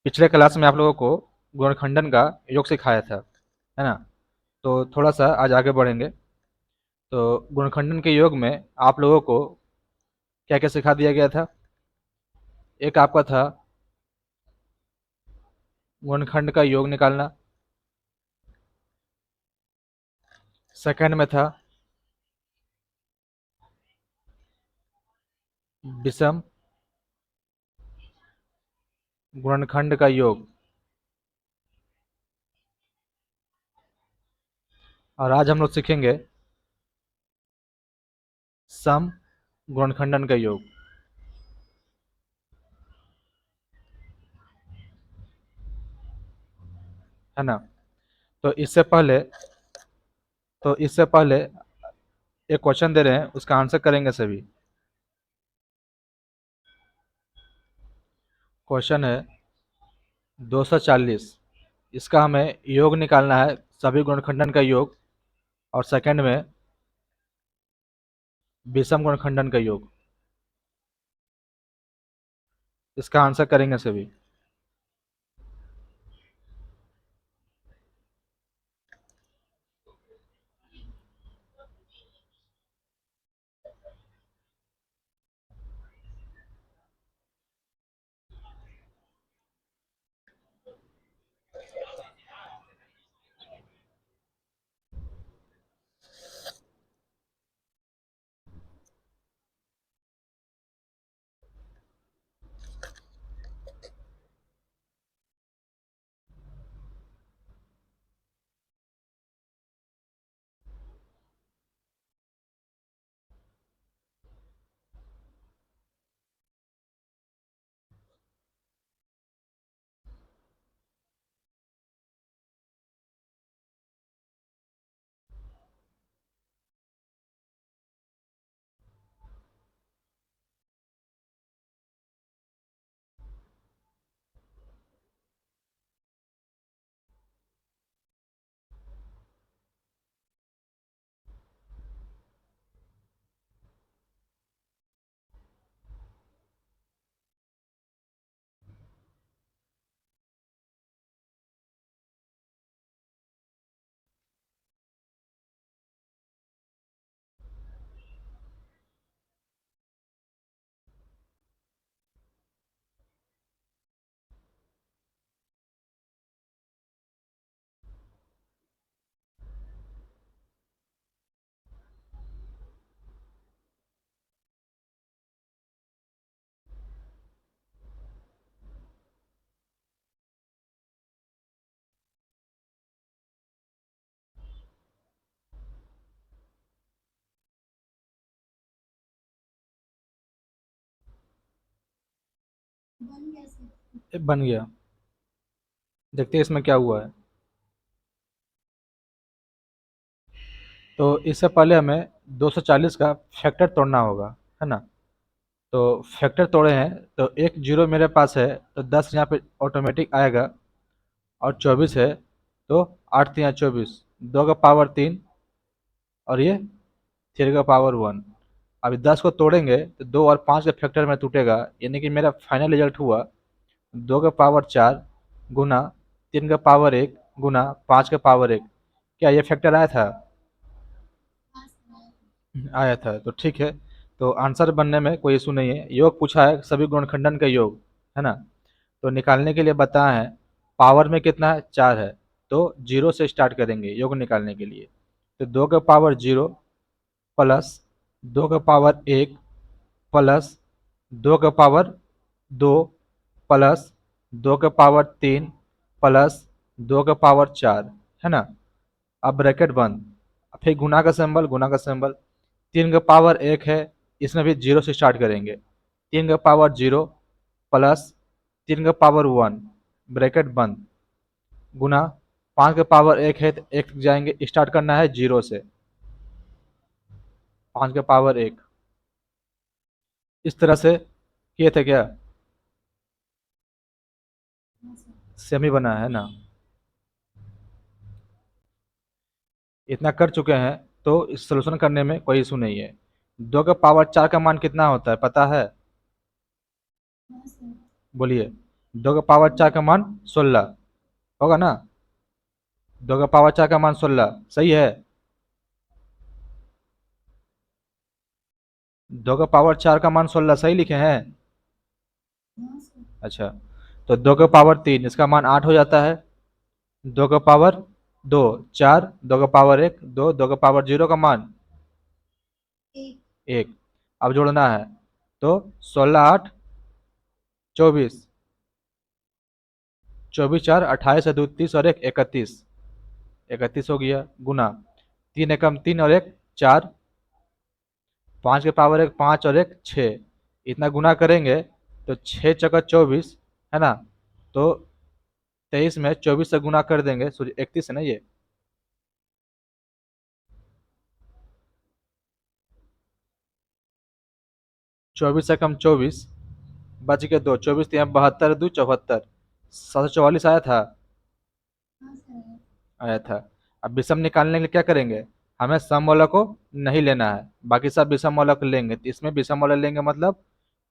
पिछले क्लास में आप लोगों को गुणनखंडन का योग सिखाया था, है ना? तो थोड़ा सा आज आगे बढ़ेंगे। तो गुणनखंडन के योग में आप लोगों को क्या क्या सिखा दिया गया था? एक आपका था गुणनखंड का योग निकालना। सेकंड में था विषम गुणनखंड का योग। और आज हम लोग सीखेंगे सम गुणनखंडन का योग, है ना? तो इससे पहले एक क्वेश्चन दे रहे हैं, उसका आंसर करेंगे सभी। क्वेश्चन है 240। इसका हमें योग निकालना है, सभी गुणनखंडन का योग। और सेकंड में विषम गुणनखंडन का योग। इसका आंसर करेंगे सभी। बन गया। देखते हैं इसमें क्या हुआ है। तो इससे पहले हमें 240 का फैक्टर तोड़ना होगा, है ना? तो फैक्टर तोड़े हैं, तो एक जीरो मेरे पास है, तो 10 यहाँ पे ऑटोमेटिक आएगा। और 24 है, तो 8 × 3 = 24, 2 का पावर 3। और ये 3 का पावर 1। अभी 10 को तोड़ेंगे तो 2 और 5 के फैक्टर में टूटेगा, यानी कि मेरा फाइनल रिजल्ट हुआ 2 का पावर 4 गुना 3 का पावर 1 गुना 5 का पावर 1। क्या ये फैक्टर आया था? आया था, तो ठीक है। तो आंसर बनने में कोई इशू नहीं है। योग पूछा है सभी गुणनखंडन का योग, है ना? तो निकालने के लिए बताया है। पावर में कितना है? 4 है। तो जीरो से स्टार्ट करेंगे योग निकालने के लिए। तो 2 का पावर 0 प्लस 2 का पावर 1 प्लस 2 का पावर 2 प्लस 2 का पावर 3 प्लस 2 का पावर 4, है ना? अब ब्रैकेट बंद। फिर गुना का सिंबल। 3 का पावर 1 है, इसमें भी जीरो से स्टार्ट करेंगे। 3 का पावर 0 प्लस 3 का पावर 1, ब्रैकेट बंद, गुना 5 का पावर 1 है, तो एक जाएंगे, स्टार्ट करना है जीरो से। 5 का पावर 1 इस तरह से किए थे क्या? सेमी बना है ना? इतना कर चुके हैं, तो इस सोल्यूशन करने में कोई इशू नहीं है। 2 का पावर 4 का मान कितना होता है, पता है? बोलिए। 2 का पावर 4 का मान 16 होगा ना। 2 का पावर 4 का मान 16 सही है। 2 का पावर 4 का मान 16 सही लिखे हैं। अच्छा, तो 2 का पावर 3 इसका मान 8 हो जाता है। 2 का पावर 2 4, 2 का पावर 1 2, 2 का पावर 0 का मान 1। अब जोड़ना है तो 16 8 24, 24 4 28 है, 2 30 और 1 31, 31 हो गया गुना 3 एकम 3 और 1 4, 5 के पावर 1 5 और 1 6, इतना गुना करेंगे तो 6 चौका 24 है ना। तो 23 में 24 से गुना कर देंगे, सॉरी 31 है ना ये। 24 एकम 24 बच के 2, 24 3 72 2 74, 744 आया था। आया था। अब विषम निकालने के लिए क्या करेंगे, हमें सम वाला को नहीं लेना है, बाकी सब विषम वाला को लेंगे। तो इसमें विषम वाला लेंगे मतलब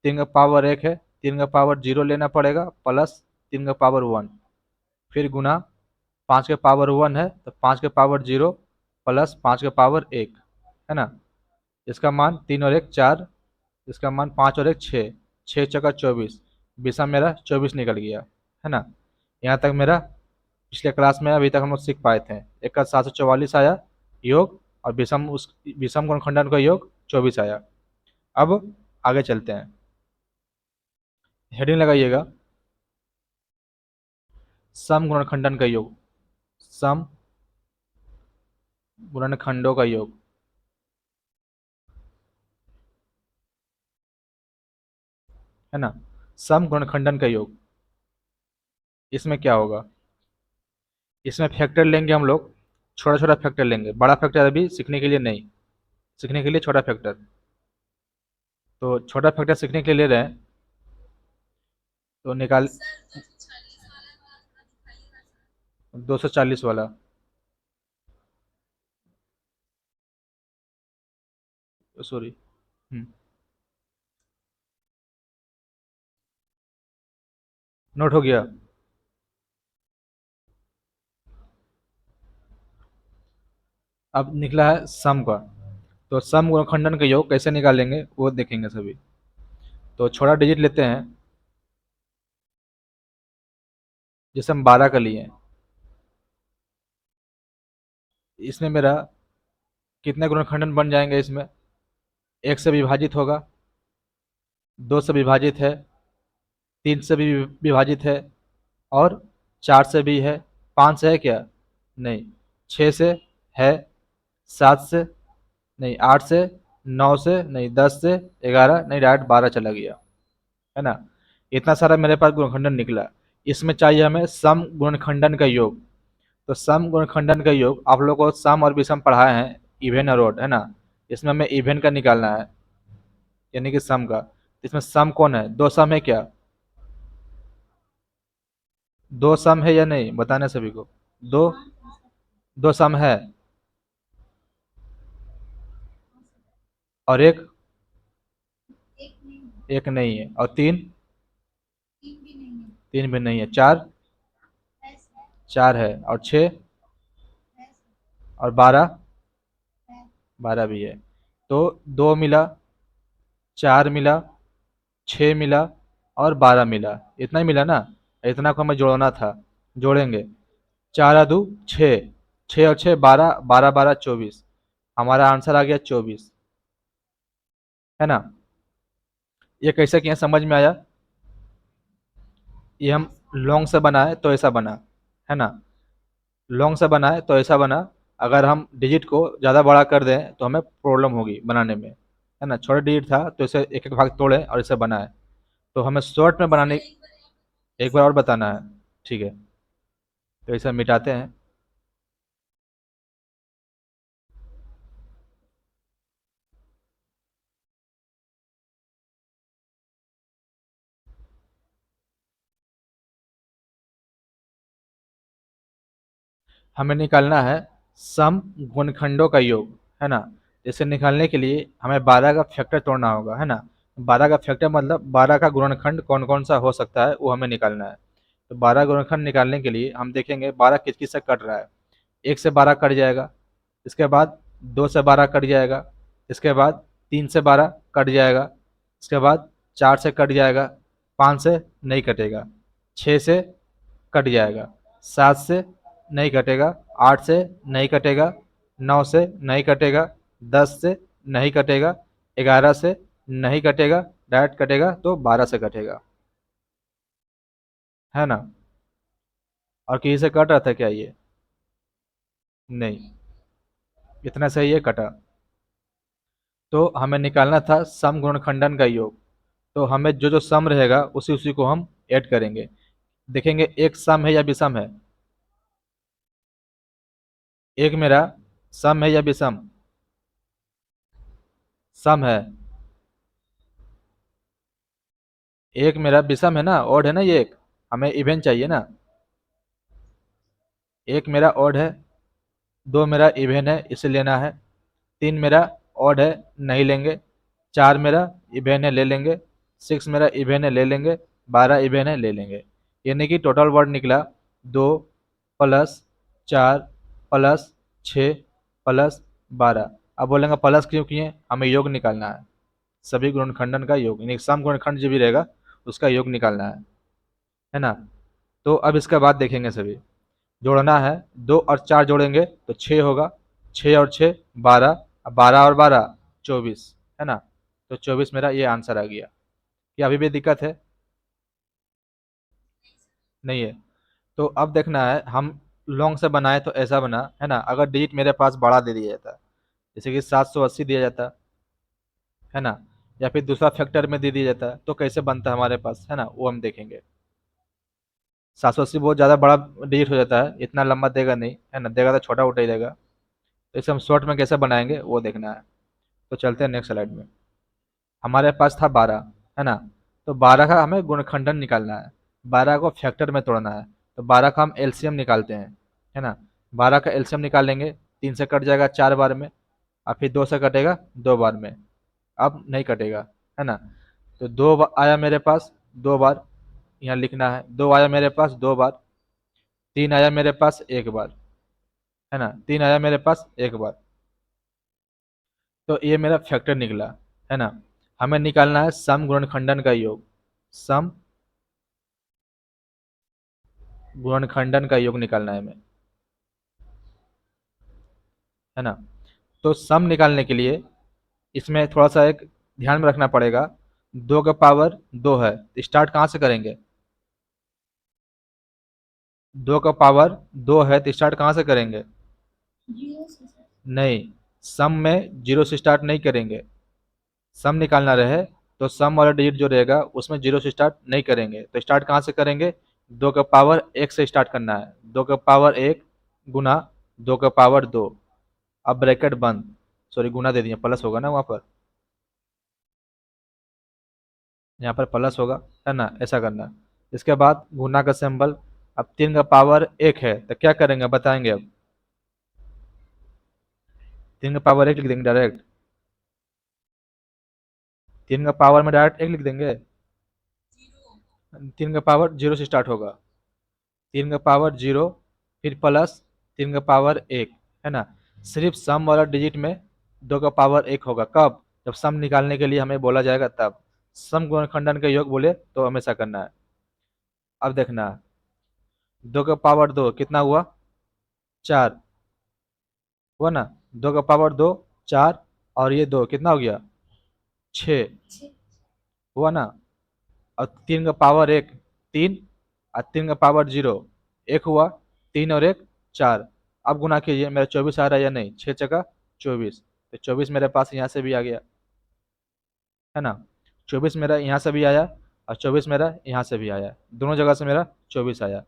3 का पावर 1 है, 3 का पावर 0 लेना पड़ेगा प्लस 3 का पावर 1, फिर गुना 5 के पावर 1 है तो 5 के पावर 0 प्लस 5 के पावर 1 है ना। इसका मान 3 और 1 4, इसका मान 5 और 1 6, 6 चौका 24, विषम मेरा 24 निकल गया है ना। यहाँ तक मेरा पिछले क्लास में अभी तक हम लोग सीख पाए थे। एक का 744 आया योग, और विषम उस विषम गुणनखंडन का योग 24 आया। अब आगे चलते हैं, हेडिंग लगाइएगा, सम गुणनखंडन का योग, सम गुणनखंडों का योग है ना। सम गुणनखंडन का योग, इसमें क्या होगा, इसमें फैक्टर लेंगे हम लोग, छोटा छोटा फैक्टर लेंगे, बड़ा फैक्टर अभी सीखने के लिए नहीं, सीखने के लिए छोटा फैक्टर। तो छोटा फैक्टर सीखने के लिए ले रहे हैं, तो निकाल 240 वाला, सॉरी। नोट हो गया। अब निकला है सम का, तो सम गुणनखंडन का योग कैसे निकालेंगे वो देखेंगे सभी। तो छोटा डिजिट लेते हैं, जैसे हम 12 का लिए, इसमें मेरा कितने गुणनखंडन बन जाएंगे, इसमें 1 से विभाजित होगा, 2 से विभाजित है, 3 से भी विभाजित है, और 4 से भी है, 5 से है क्या, नहीं, 6 से है, 7 से नहीं, 8 से, 9 से नहीं, 10 से, 11 नहीं, डायरेक्ट 12 चला गया है ना। इतना सारा मेरे पास गुणनखंडन निकला। इसमें चाहिए हमें सम गुणनखंडन का योग। तो सम गुणनखंडन का योग आप लोगों को सम और विषम पढ़ाए हैं, इवन और ओड है ना। इसमें हमें इवन का निकालना है, यानी कि सम का। इसमें सम कौन है, दो सम है क्या, दो सम है या नहीं, बताना सभी को। दो, दो सम है, और एक नहीं है, और तीन, तीन भी नहीं है, चार, चार है, और छः, और बारह, बारह भी है। तो दो मिला, चार मिला, छः मिला, और बारह मिला, इतना ही मिला ना। इतना को हमें जोड़ना था, जोड़ेंगे। चार आ दो छः, छः और छः 12, 12 12 24, हमारा आंसर आ गया 24 है ना। ये कैसे किया समझ में आया, ये हम लॉन्ग से बनाए तो ऐसा बना है ना, लॉन्ग से बनाए तो ऐसा बना। अगर हम डिजिट को ज़्यादा बड़ा कर दें तो हमें प्रॉब्लम होगी बनाने में है ना। छोटा डिजिट था तो इसे एक एक भाग तोड़े और इसे बनाए। तो हमें शॉर्ट में बनाने, एक बार और बताना है, ठीक है। तो इसे मिटाते हैं, हमें निकालना है सम गुणनखंडों का योग है ना। इसे निकालने के लिए हमें 12 का फैक्टर तोड़ना होगा है ना। 12 का फैक्टर मतलब 12 का गुणनखंड कौन कौन सा हो सकता है वो हमें निकालना है। तो 12 गुणनखंड निकालने के लिए हम देखेंगे 12 किस किस से कट रहा है। 1 से 12 कट जाएगा, इसके बाद 2 से 12 कट जाएगा, इसके बाद 3 से 12 कट जाएगा, इसके बाद 4 से कट जाएगा, 5 से नहीं कटेगा, 6 से कट जाएगा, 7 से नहीं कटेगा, 8 से नहीं कटेगा, 9 से नहीं कटेगा, 10 से नहीं कटेगा, 11 से नहीं कटेगा, डायरेक्ट कटेगा तो 12 से कटेगा, है ना। और किसी से कट रहा था क्या ये? नहीं, इतना सही है, कटा। तो हमें निकालना था सम गुणनखंडन का योग। तो हमें जो जो सम रहेगा उसी उसी को हम ऐड करेंगे। देखेंगे एक सम है या विषम है। एक मेरा सम है या विषम? सम है। एक मेरा विषम है ना, ऑड है ना ये एक। हमें इवन चाहिए ना। एक मेरा ऑड है, दो मेरा इवन है इसे लेना है, तीन मेरा ऑड है नहीं लेंगे, चार मेरा इवन है ले लेंगे, सिक्स मेरा इवन है ले लेंगे, 12 इवन है ले लेंगे। यानी कि टोटल वर्ड निकला 2 प्लस 4 प्लस 6 प्लस 12। अब बोलेंगे प्लस क्यों किए, हमें योग निकालना है। सभी गुणनखंडन का योग यानी सम गुणनखंड जो भी रहेगा उसका योग निकालना है ना। तो अब इसके बाद देखेंगे सभी जोड़ना है। 2 और 4 जोड़ेंगे तो 6 होगा, 6 और 6 12, 12 और 12 24, है ना। तो 24 मेरा ये आंसर आ गया। क्या अभी भी दिक्कत है? नहीं है। तो अब देखना है हम लॉन्ग से बनाए तो ऐसा बना, है ना। अगर डिजिट मेरे पास बड़ा दे दिया जाता, जैसे कि 780 दिया जाता, है ना, या फिर दूसरा फैक्टर में दे दिया जाता तो कैसे बनता है हमारे पास, है ना, वो हम देखेंगे। 780 बहुत ज़्यादा बड़ा डिजिट हो जाता है, इतना लंबा देगा नहीं, है ना, देगा तो छोटा उठा ही देगा। तो इसे हम शॉर्ट में कैसे बनाएंगे वो देखना है। तो चलते हैं नेक्स्ट स्लाइड में। हमारे पास था 12, है ना। तो 12 का हमें गुणनखंडन निकालना है, 12 को फैक्टर में तोड़ना है। तो 12 का हम एलसीएम निकालते हैं, है ना। 12 का एलसीएम निकालेंगे, 3 से कट जाएगा 4 बार में, और फिर 2 से कटेगा 2 बार में, अब नहीं कटेगा, है ना। तो आया मेरे पास 2 बार, यहाँ लिखना है। 2 आया मेरे पास 2 बार, 3 आया मेरे पास 1 बार, है ना, 3 आया मेरे पास 1 बार। तो ये मेरा फैक्टर निकला, है ना। हमें निकालना है सम गुणनखंडन का योग। सम गुणनखंडन का योग निकालना है हमें, है ना। तो सम निकालने के लिए इसमें थोड़ा सा एक ध्यान में रखना पड़ेगा। 2 का पावर 2 है तो स्टार्ट कहाँ से करेंगे? 2 का पावर 2 है तो स्टार्ट कहाँ से करेंगे? नहीं, सम में जीरो से स्टार्ट नहीं करेंगे। सम निकालना रहे तो सम वाला डिजिट जो रहेगा उसमें जीरो से स्टार्ट नहीं करेंगे। तो स्टार्ट कहाँ से करेंगे? 2 का पावर 1 से स्टार्ट करना है। 2 का पावर 1 गुना 2 का पावर 2, अब ब्रैकेट बंद। सॉरी, गुना दे दिए, प्लस होगा ना वहाँ पर, यहाँ पर प्लस होगा, है ना, ऐसा करना है। इसके बाद गुना का सिंबल। अब 3 का पावर 1 है तो क्या करेंगे बताएंगे अब? 3 का पावर 1 लिख देंगे डायरेक्ट। 3 का पावर में डायरेक्ट 1 लिख देंगे। 3 का पावर 0 से स्टार्ट होगा। 3 का पावर 0, फिर प्लस 3 का पावर 1, है ना। सिर्फ सम वाला डिजिट में 2 का पावर 1 होगा, कब? जब सम निकालने के लिए हमें बोला जाएगा तब। सम गुणनखंडन का योग बोले तो हमेशा करना है। अब देखना है, 2 का पावर 2 कितना हुआ? 4 हुआ ना। 2 का पावर 2 4, और ये 2 कितना हो गया? 6 हुआ ना। और 3 का पावर 1 3, और 3 का पावर 0 1 हुआ। 3 और 1 4। अब गुना कीजिए, मेरा 24 आ रहा है या नहीं? 6 चका 24, तो 24 मेरे पास यहाँ से भी आ गया, है ना। 24 मेरा यहाँ से भी आया, और 24 मेरा यहाँ से भी आया, दोनों जगह से मेरा 24 आया।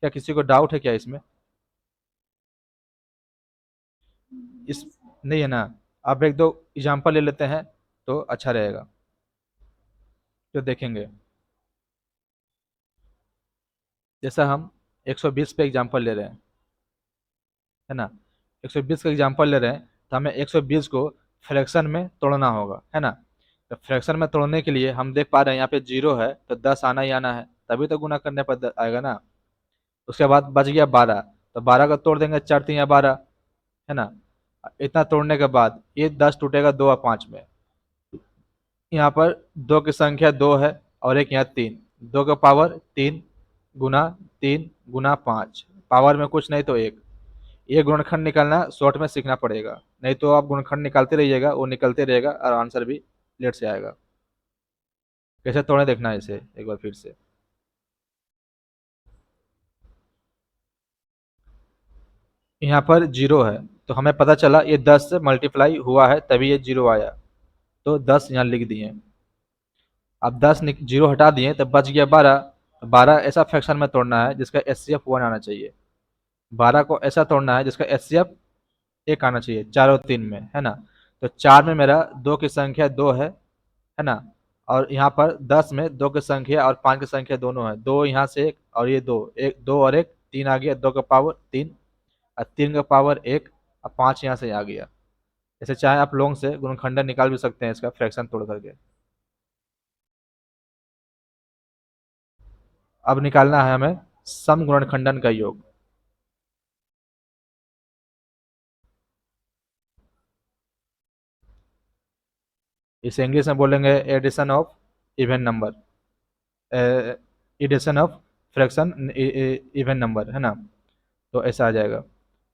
क्या किसी को डाउट है क्या इसमें? इस नहीं है ना। अब एक दो एग्जाम्पल ले लेते हैं तो अच्छा रहेगा। तो देखेंगे, जैसा हम 120 पे एग्जाम्पल ले रहे हैं, है ना। 120 का एग्जाम्पल ले रहे हैं तो हमें 120 को फ्रैक्शन में तोड़ना होगा, है ना। तो फ्रैक्शन में तोड़ने के लिए हम देख पा रहे हैं यहाँ पे 0 है तो 10 आना ही आना है, तभी तो गुना करने पर आएगा ना। उसके बाद बच गया 12, तो 12 को तोड़ देंगे 4 3 या 12, है ना। इतना तोड़ने के बाद ये 10 टूटेगा 2 और 5 में। यहाँ पर 2 की संख्या 2 है और एक यहाँ 3, 2 का पावर 3 गुना 3 गुना 5, पावर में कुछ नहीं तो एक। ये गुणनखंड निकालना शॉर्ट में सीखना पड़ेगा, नहीं तो आप गुणनखंड निकालते रहिएगा, वो निकलते रहेगा और आंसर भी लेट से आएगा। कैसे तोड़े देखना है इसे एक बार फिर से। यहाँ पर 0 है तो हमें पता चला ये 10 से मल्टीप्लाई हुआ है तभी ये 0 आया, तो 10 यहाँ लिख दिए। अब 10 0 हटा दिए तो बच गया 12। 12 ऐसा फ्रैक्शन में तोड़ना है जिसका एचसीएफ 1 आना चाहिए। 12 को ऐसा तोड़ना है जिसका एचसीएफ 1 आना चाहिए, 4 और 3 में, है ना। तो 4 में मेरा 2 की संख्या 2 है ना। और यहाँ पर 10 में 2 की संख्या और 5 की संख्या दोनों है, 2 यहाँ से एक और ये 2, एक 2 और एक 3 आ गया, 2 का पावर 3 और 3 का पावर 1 और 5 यहाँ से आ गया। ऐसे चाहे आप लोग से गुणनखंडन निकाल भी सकते हैं इसका फ्रैक्शन तोड़ करके। अब निकालना है हमें सम गुणनखंडन का योग। इसे इंग्लिश में बोलेंगे addition of even number, addition of fraction even number, है ना। तो ऐसा आ जाएगा।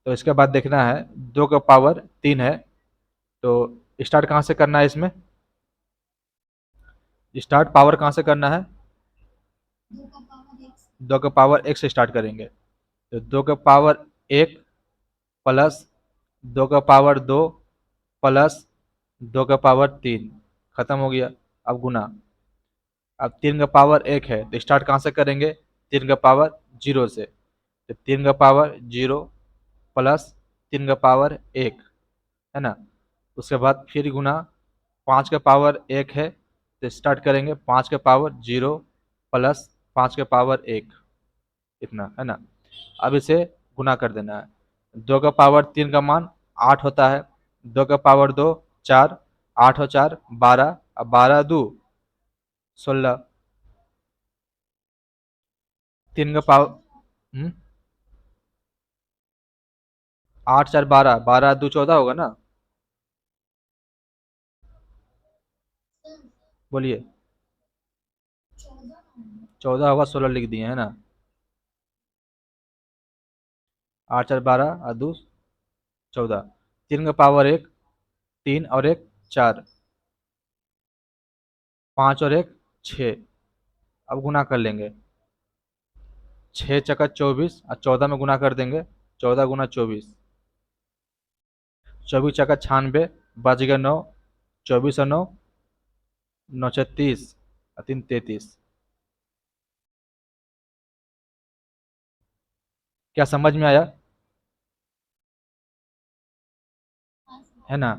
तो इसके बाद देखना है 2 का पावर 3 है, तो स्टार्ट कहाँ से करना है इसमें, स्टार्ट पावर कहाँ से करना है, 2 का पावर 1 से स्टार्ट करेंगे। तो 2 का पावर 1 प्लस 2 का पावर 2 प्लस 2 का पावर 3, खत्म हो गया। अब गुना, अब 3 का पावर 1 है तो स्टार्ट कहाँ से करेंगे, 3 का पावर 0 से। तो 3 का पावर 0 प्लस 3 का पावर 1, है ना। उसके बाद फिर गुना, 5 का पावर 1 है तो स्टार्ट करेंगे 5 का पावर 0 प्लस 5 का पावर 1, इतना, है ना। अब इसे गुना कर देना है। 2 का पावर 3 का मान 8 होता है, 2 का पावर 2 4, 8 और 4 12, अब 12 2 16, 3 का पावर 8 4 12, 12 2 14 होगा ना, बोलिए। 14 होगा, 16 लिख दिए, है ना। 8 4 12 और 2 14, 3 का पावर 1 3 और एक 4, 5 और एक 6। अब गुना कर लेंगे, 6 चक्का 24 और 14 में गुना कर देंगे, 14 गुना 24, 24 चक्का 96, बच गया 9, 24 और 9 9 36 और 3 33। क्या समझ में आया, है ना।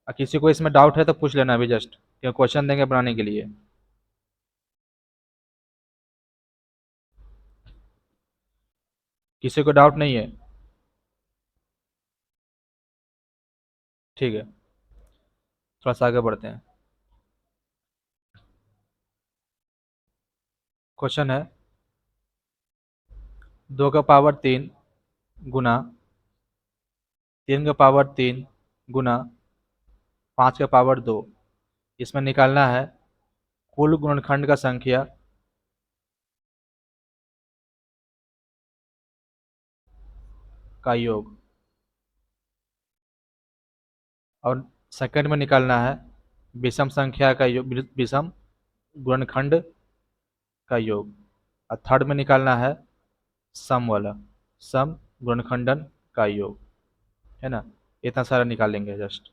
और किसी को इसमें डाउट है तो पूछ लेना अभी जस्ट, क्योंकि क्वेश्चन देंगे बनाने के लिए। किसी को डाउट नहीं है, ठीक है। थोड़ा सा आगे बढ़ते हैं। क्वेश्चन है 2 का पावर 3 गुना 3 का पावर 3 गुना 5 का पावर 2, इसमें निकालना है कुल गुणनखंड का संख्या का योग, और सेकंड में निकालना है विषम संख्या का योग, विषम गुणनखंड का योग, और थर्ड में निकालना है सम वाला, सम गुणनखंडन का योग, है ना। इतना सारा निकालेंगे जस्ट।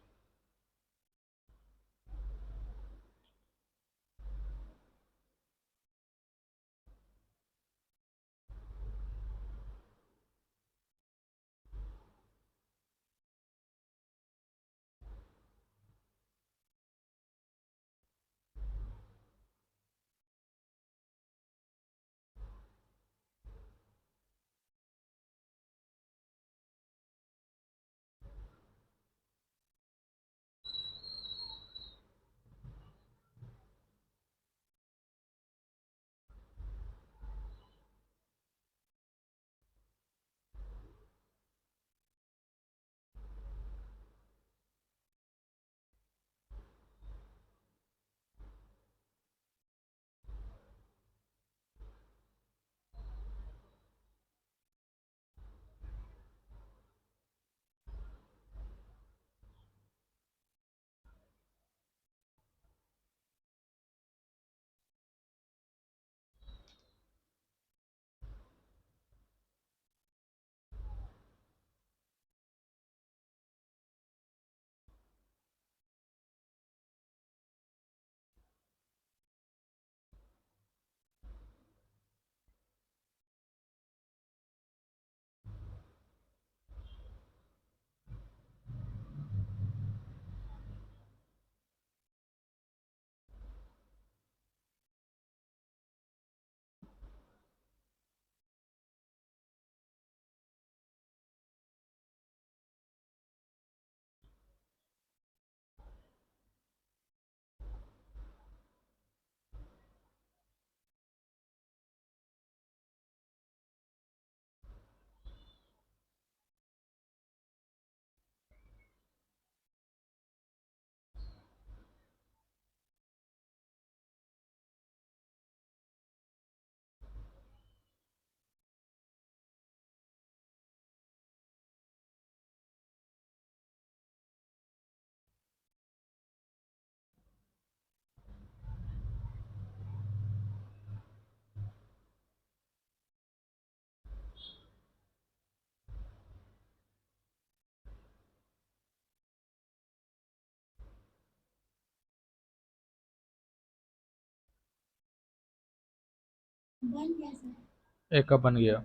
एक कप बन गया।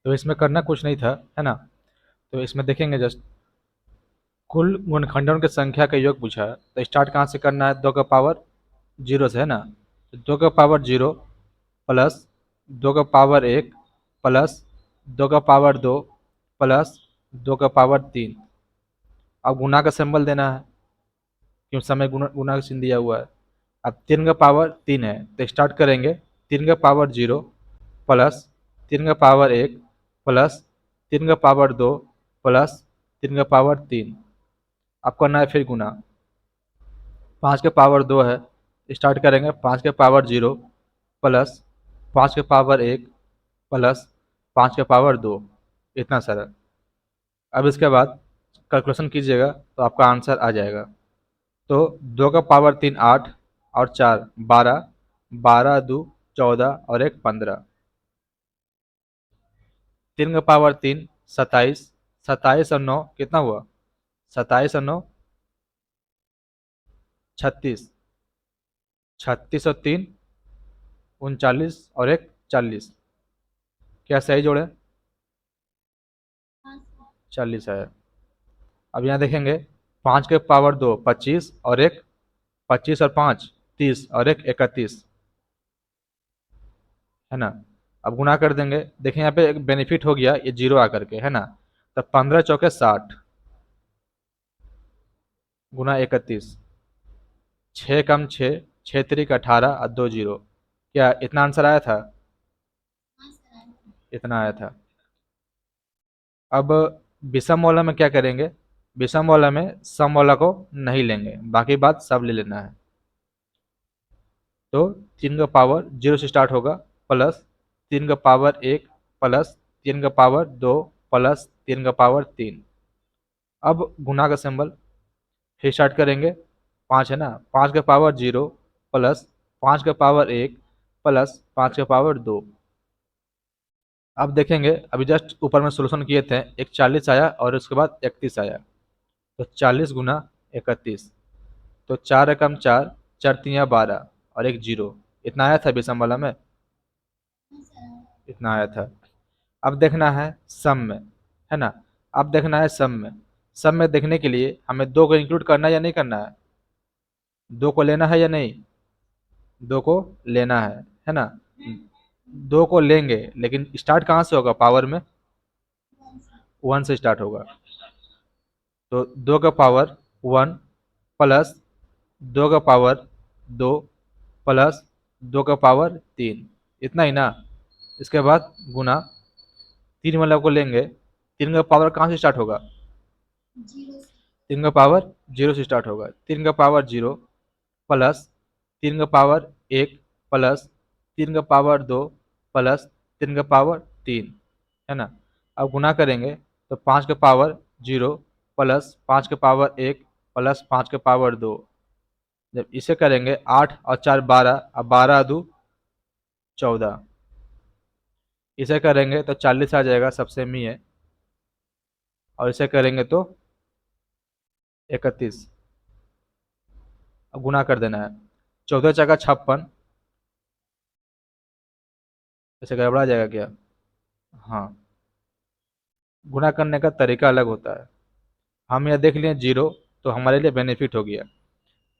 तो इसमें करना कुछ नहीं था, है ना। तो इसमें देखेंगे जस्ट कुल गुणनखंडों की संख्या का योग पूछा है, तो स्टार्ट कहाँ से करना है, 2 का पावर जीरो से, है ना। तो 2 का पावर 0 प्लस 2 का पावर 1 प्लस 2 का पावर 2 प्लस 2 का पावर 3। अब गुना का सिंबल देना है, क्यों समय गुना गुना का चिन्ह दिया हुआ है। अब 3 का पावर 3 है, तो स्टार्ट करेंगे 3 का पावर 0 प्लस 3 का पावर 1 प्लस 3 का पावर 2 प्लस 3 का पावर 3। अब करना है फिर गुना। 5 का पावर 2 है, स्टार्ट करेंगे 5 का पावर 0 प्लस 5 का पावर 1 प्लस 5 का पावर 2। इतना सारा। अब इसके बाद कैलकुलेशन कीजिएगा तो आपका आंसर आ जाएगा। तो 2 का पावर 3 8 और 4 12, 12 2 14 और 1 15। 3 का पावर 3 27, 27 और 9 कितना हुआ, 27 और 9 36, 36 और 3 39 और 1 40। क्या सही जोड़े, 40 है। अब यहाँ देखेंगे 5 के पावर 2 25 और 1 25 और 5 30 और 1 31, है ना। अब गुना कर देंगे, देखें यहाँ पे एक बेनिफिट हो गया ये जीरो आकर के, है ना। तो 15 चौके 60 गुना 31, 6 कम 6, 6 3 18 और 2 जीरो। क्या इतना आंसर आया था, इतना आया था। अब विषम वाला में क्या करेंगे, विषम वाला में सम वाला को नहीं लेंगे, बाकी बात सब ले लेना है। तो 3 का पावर 0 से स्टार्ट होगा, प्लस 3 का पावर 1 प्लस 3 का पावर 2 प्लस 3 का पावर 3। अब गुना का सिंबल फिर स्टार्ट करेंगे, 5 है ना, 5 का पावर 0 प्लस 5 का पावर 1 प्लस 5 का पावर 2। अब देखेंगे अभी जस्ट ऊपर में सोल्यूशन किए थे, एक 40 आया और उसके बाद 31 आया। तो 40 गुना 31, तो 4 एकम 4, 4 3 12 और 1 जीरो। इतना आया था विषम वाला में, इतना आया था। अब देखना है सम में, है ना। अब देखना है सम में। सम में देखने के लिए हमें 2 को इंक्लूड करना है या नहीं करना है, 2 को लेना है या नहीं, 2 को लेना है ना। 2 को लेंगे, लेकिन स्टार्ट कहाँ से होगा, पावर में 1 से स्टार्ट होगा। तो 2 का पावर 1 प्लस 2 का पावर 2 प्लस 2 का पावर 3, इतना ही ना। इसके बाद गुना 3 वाला को लेंगे, 3 का पावर कहाँ से स्टार्ट होगा, 3 का पावर 0 से स्टार्ट होगा। 3 का पावर 0 प्लस 3 का पावर 1 प्लस 3 का पावर 2 प्लस 3 का पावर 3, है ना। अब गुना करेंगे तो 5 का पावर 0 प्लस 5 का पावर 1 प्लस 5 का पावर 2। जब इसे करेंगे 8 और 4 12, अब 12 2 14। इसे करेंगे तो 40 आ जाएगा, सबसे मी है। और इसे करेंगे तो 31। अब गुना कर देना है, 14 × 56। इसे गड़बड़ा जाएगा क्या, हाँ। गुना करने का तरीका अलग होता है। हम यहाँ देख लिए जीरो, तो हमारे लिए बेनिफिट हो गया।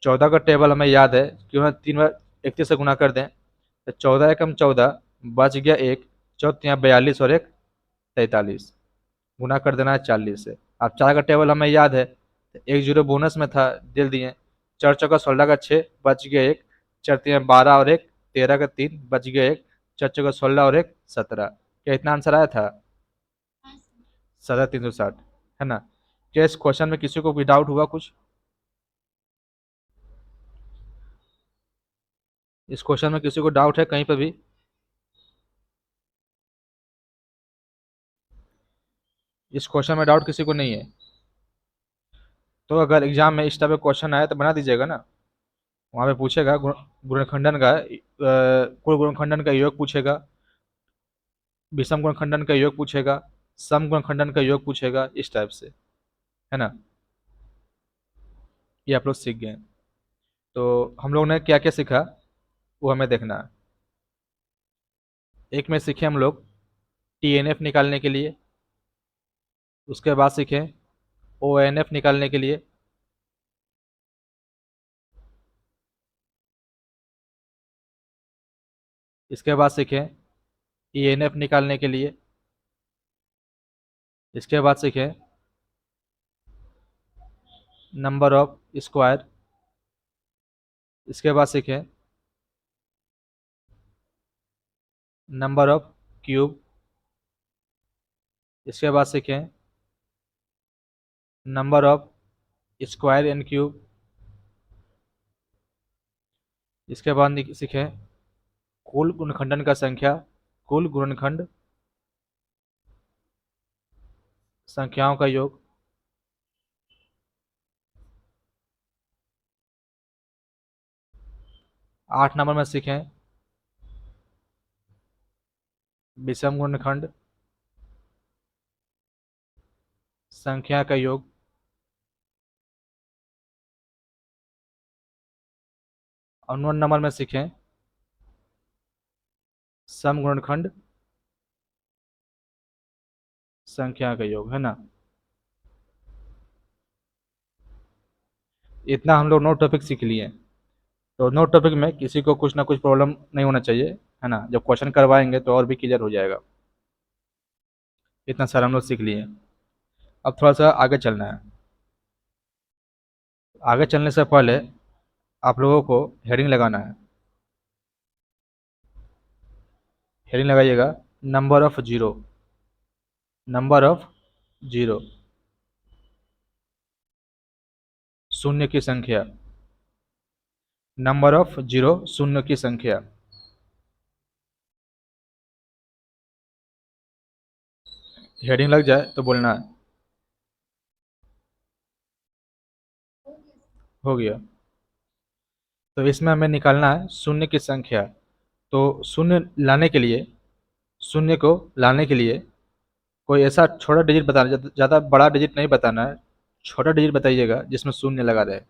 14 का टेबल हमें याद है, क्यों ना 3 बार 31 से गुना कर दें। तो 14 एकम 14, बच गया 1, 14 42 और 1 43। गुना कर देना है 40 से। अब 4 का टेबल हमें याद है, तो 1 जीरो बोनस में था, दिल दिए। 4 चौका 16 का 6, बच गया 1, 4 3 12 और 1 13 का 3, बच गया 1, 4 चौका 16 और 1 17। क्या इतना आंसर आया था, 7360, है ना। क्या इस क्वेश्चन में किसी को भी डाउट हुआ कुछ, इस क्वेश्चन में किसी को डाउट है कहीं पर भी, इस क्वेश्चन में डाउट किसी को नहीं है। तो अगर एग्जाम में इस टाइप का क्वेश्चन आया तो बना दीजिएगा ना। वहाँ पे पूछेगा गुणनखंडन का कुल गुणनखंडन का योग पूछेगा, विषम गुणनखंडन का योग पूछेगा, सम गुणनखंडन का योग पूछेगा, इस टाइप से, है ना। ये आप लोग सीख गए। तो हम लोग ने क्या क्या सीखा वो हमें देखना है। एक में सीखे हम लोग TNF निकालने के लिए, उसके बाद सीखे ONF निकालने के लिए, इसके बाद सीखे ENF निकालने के लिए, इसके बाद सीखे नंबर ऑफ स्क्वायर, इसके बाद सीखे नंबर ऑफ क्यूब, इसके बाद सीखें number of square and cube, इसके बाद सीखें कुल गुणनखंडन का संख्या, कुल गुणनखंड संख्याओं का योग, 8 नंबर में सीखें विषम गुणनखंड संख्या का योग, और 9 नंबर में सीखें सम गुणनखंड संख्या का योग, है ना। इतना हम लोग 9 टॉपिक सीख लिए हैं। तो 9 टॉपिक में किसी को कुछ ना कुछ प्रॉब्लम नहीं होना चाहिए, है ना। जब क्वेश्चन करवाएंगे तो और भी क्लियर हो जाएगा। इतना सारा हम लोग सीख लिए। अब थोड़ा सा आगे चलना है। आगे चलने से पहले आप लोगों को हेडिंग लगाना है। हेडिंग लगाइएगा number of zero, number of zero, शून्य की संख्या, नंबर ऑफ जीरो शून्य की संख्या। हेडिंग लग जाए तो बोलना है। हो गया। तो इसमें हमें निकालना है शून्य की संख्या। तो शून्य लाने के लिए, शून्य को लाने के लिए कोई ऐसा छोटा डिजिट बताना, ज़्यादा बड़ा डिजिट नहीं बताना है, छोटा डिजिट बताइएगा जिसमें शून्य लगा रहे।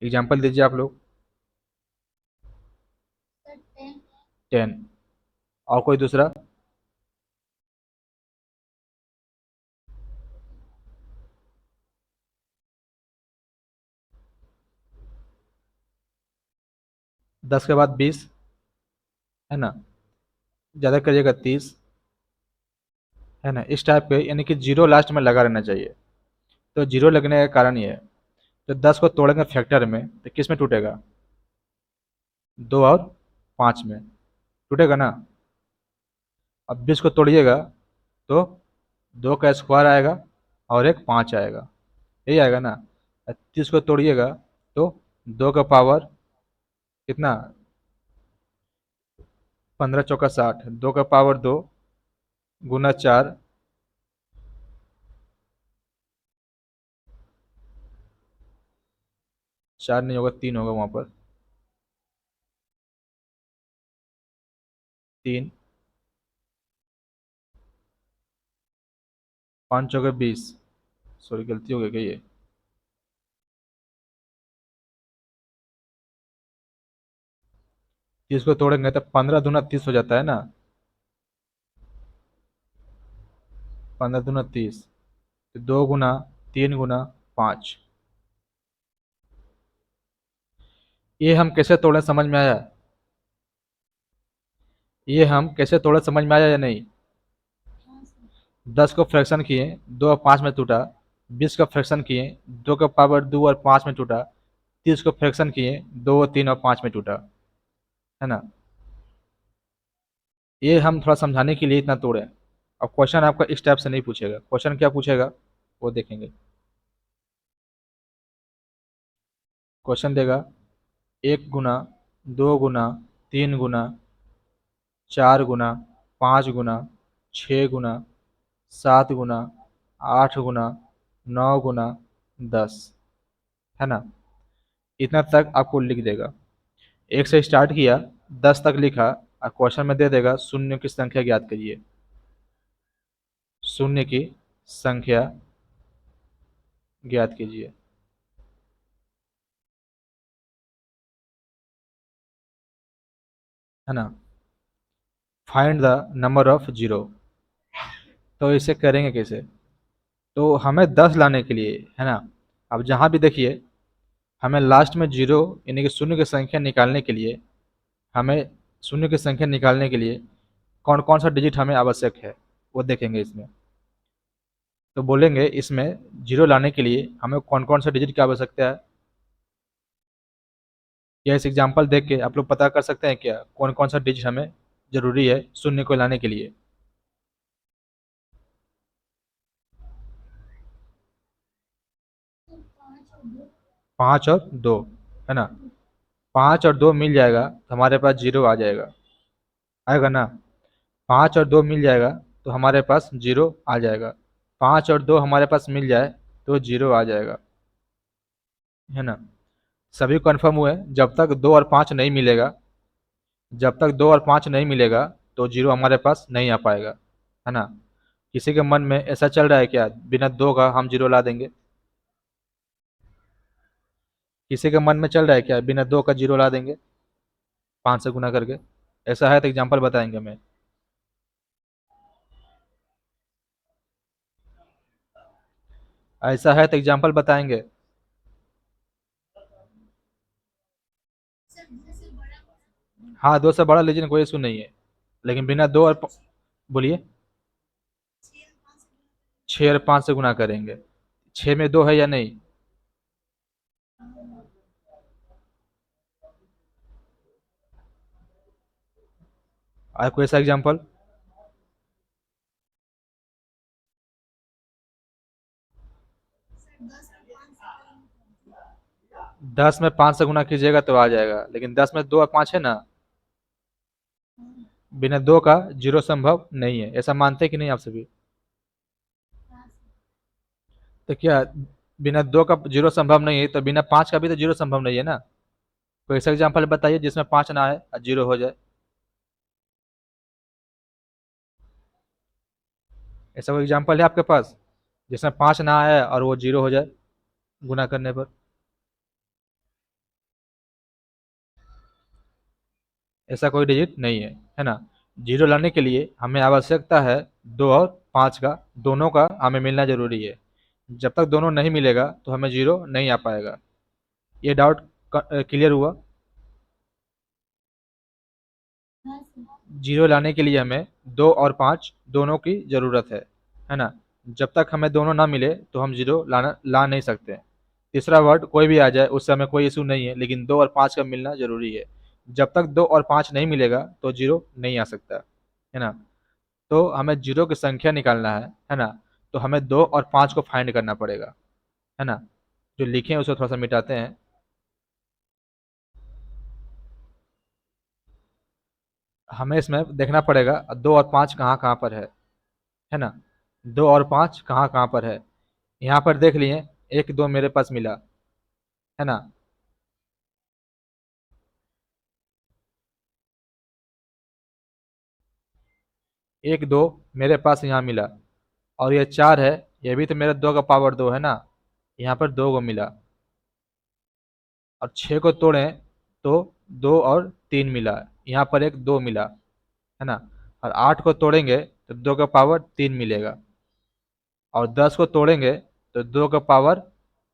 एग्जाम्पल दीजिए आप लोग। 10। और कोई दूसरा? 10 के बाद 20, है ना। ज़्यादा करिएगा 30, है ना। इस टाइप पे, यानी कि जीरो लास्ट में लगा रहना चाहिए। तो जीरो लगने का कारण ये है, तो 10 को तोड़ेंगे फैक्टर में तो किस में टूटेगा? 2 और 5 में टूटेगा ना। अब 20 को तोड़िएगा तो 2 का स्क्वायर आएगा और एक 5 आएगा, यही आएगा ना। 30 को तोड़िएगा तो 2 का पावर कितना? 15 चौका 60, 2 का पावर 2 गुना 4, 4 नहीं होगा, 3 होगा वहाँ पर, 3, 5 चौके 20, सॉरी गलती हो गई क्या ये? 30 को तोड़ेंगे तो 15 दूना 30 हो जाता है ना। 15 दूना 30, तो 2 गुना 3 गुना 5। ये हम कैसे तोड़े समझ में आया? ये हम कैसे तोड़े समझ में आया या नहीं? 10 को फ्रैक्शन किए, 2 और 5 में टूटा। 20 का फ्रैक्शन किए, 2 का पावर 2 और 5 में टूटा। 30 को फ्रैक्शन किए, 2 और 3 और 5 में टूटा, है ना। ये हम थोड़ा समझाने के लिए इतना तोड़े। अब क्वेश्चन आपका इस टाइप से नहीं पूछेगा। क्वेश्चन क्या पूछेगा वो देखेंगे। क्वेश्चन देगा 1 गुना, 2 गुना, 3 गुना, 4 गुना, 5 गुना, 6 गुना, 7 गुना, 8 गुना, 9 गुना 10, है ना। इतना तक आपको लिख देगा। एक से स्टार्ट किया, 10 तक लिखा, और क्वेश्चन में दे देगा शून्य की संख्या ज्ञात करिए। शून्य की संख्या ज्ञात कीजिए, है ना। Find the number of zero. तो इसे करेंगे कैसे? तो हमें 10 लाने के लिए, है ना, अब जहाँ भी देखिए हमें लास्ट में जीरो यानी कि शून्य की संख्या निकालने के लिए, हमें शून्य की संख्या निकालने के लिए कौन कौन सा डिजिट हमें आवश्यक है वो देखेंगे इसमें। तो बोलेंगे इसमें जीरो लाने के लिए हमें कौन कौन सा डिजिट की आवश्यकता है, या इस एग्जाम्पल देख के आप लोग पता कर सकते हैं क्या कौन कौन सा डिजिट हमें जरूरी है शून्य को लाने के लिए। 5 और 2, है ना, 5 और 2 मिल जाएगा तो हमारे पास जीरो आ जाएगा, आएगा ना। 5 और 2 मिल जाएगा तो हमारे पास जीरो आ जाएगा। 5 और 2 हमारे पास मिल जाए तो जीरो आ जाएगा, है ना। सभी कंफर्म हुए। जब तक 2 और 5 नहीं मिलेगा, जब तक 2 और 5 नहीं मिलेगा तो जीरो हमारे पास नहीं आ पाएगा, है ना। किसी के मन में ऐसा चल रहा है क्या बिना 2 का हम जीरो ला देंगे? किसी के मन में चल रहा है क्या बिना 2 का जीरो ला देंगे 5 से गुना करके? ऐसा है तो एग्जाम्पल बताएंगे हमें। ऐसा है तो एग्जाम्पल बताएंगे। हाँ, 2 से बड़ा लीजिए, कोई इशू नहीं है, लेकिन बिना बोलिए। 6 और 5 से गुना करेंगे। 6 में 2 है या नहीं? और कोई ऐसा एग्जाम्पल? 10 में 5 से गुना कीजिएगा तो आ जाएगा, लेकिन 10 में 2 और 5 है ना, बिना 2 का जीरो संभव नहीं है, ऐसा मानते हैं कि नहीं आप सभी? तो क्या बिना 2 का जीरो संभव नहीं है तो बिना 5 का भी तो जीरो संभव नहीं है ना? कोई ऐसा एग्जाम्पल बताइए जिसमें 5 ना आए और जीरो हो जाए। ऐसा कोई एग्जाम्पल है आपके पास जिसमें 5 ना आए और वो जीरो हो जाए गुना करने पर? ऐसा कोई डिजिट नहीं है ना। जीरो लाने के लिए हमें आवश्यकता है 2 और 5 का, दोनों का हमें मिलना जरूरी है। जब तक दोनों नहीं मिलेगा तो हमें जीरो नहीं आ पाएगा। ये डाउट क्लियर हुआ? जीरो लाने के लिए हमें 2 और 5 दोनों की ज़रूरत है ना। जब तक हमें दोनों ना मिले तो हम जीरो ला नहीं सकते। तीसरा वर्ड कोई भी आ जाए उससे हमें कोई इशू नहीं है, लेकिन 2 और 5 का मिलना ज़रूरी है। जब तक 2 और 5 नहीं मिलेगा तो जीरो नहीं आ सकता, है ना। तो हमें जीरो की संख्या निकालना है ना। तो हमें 2 और 5 को फाइंड करना पड़ेगा, है ना। जो लिखे हैं उसको थोड़ा सा मिटाते हैं। हमें इसमें देखना पड़ेगा 2 और 5 कहाँ कहाँ पर है ना। 2 और 5 कहाँ कहाँ पर है, यहाँ पर देख लिए। 1 2 मेरे पास मिला, है ना। 1 2 मेरे पास यहाँ मिला, और ये 4 है, ये भी तो मेरा 2 का पावर 2 है ना। यहाँ पर 2 को मिला, और 6 को तोड़ें तो 2 और 3 मिला, यहाँ पर एक 2 मिला, है ना। और 8 को तोड़ेंगे तो 2 का पावर 3 मिलेगा, और 10 को तोड़ेंगे तो 2 का पावर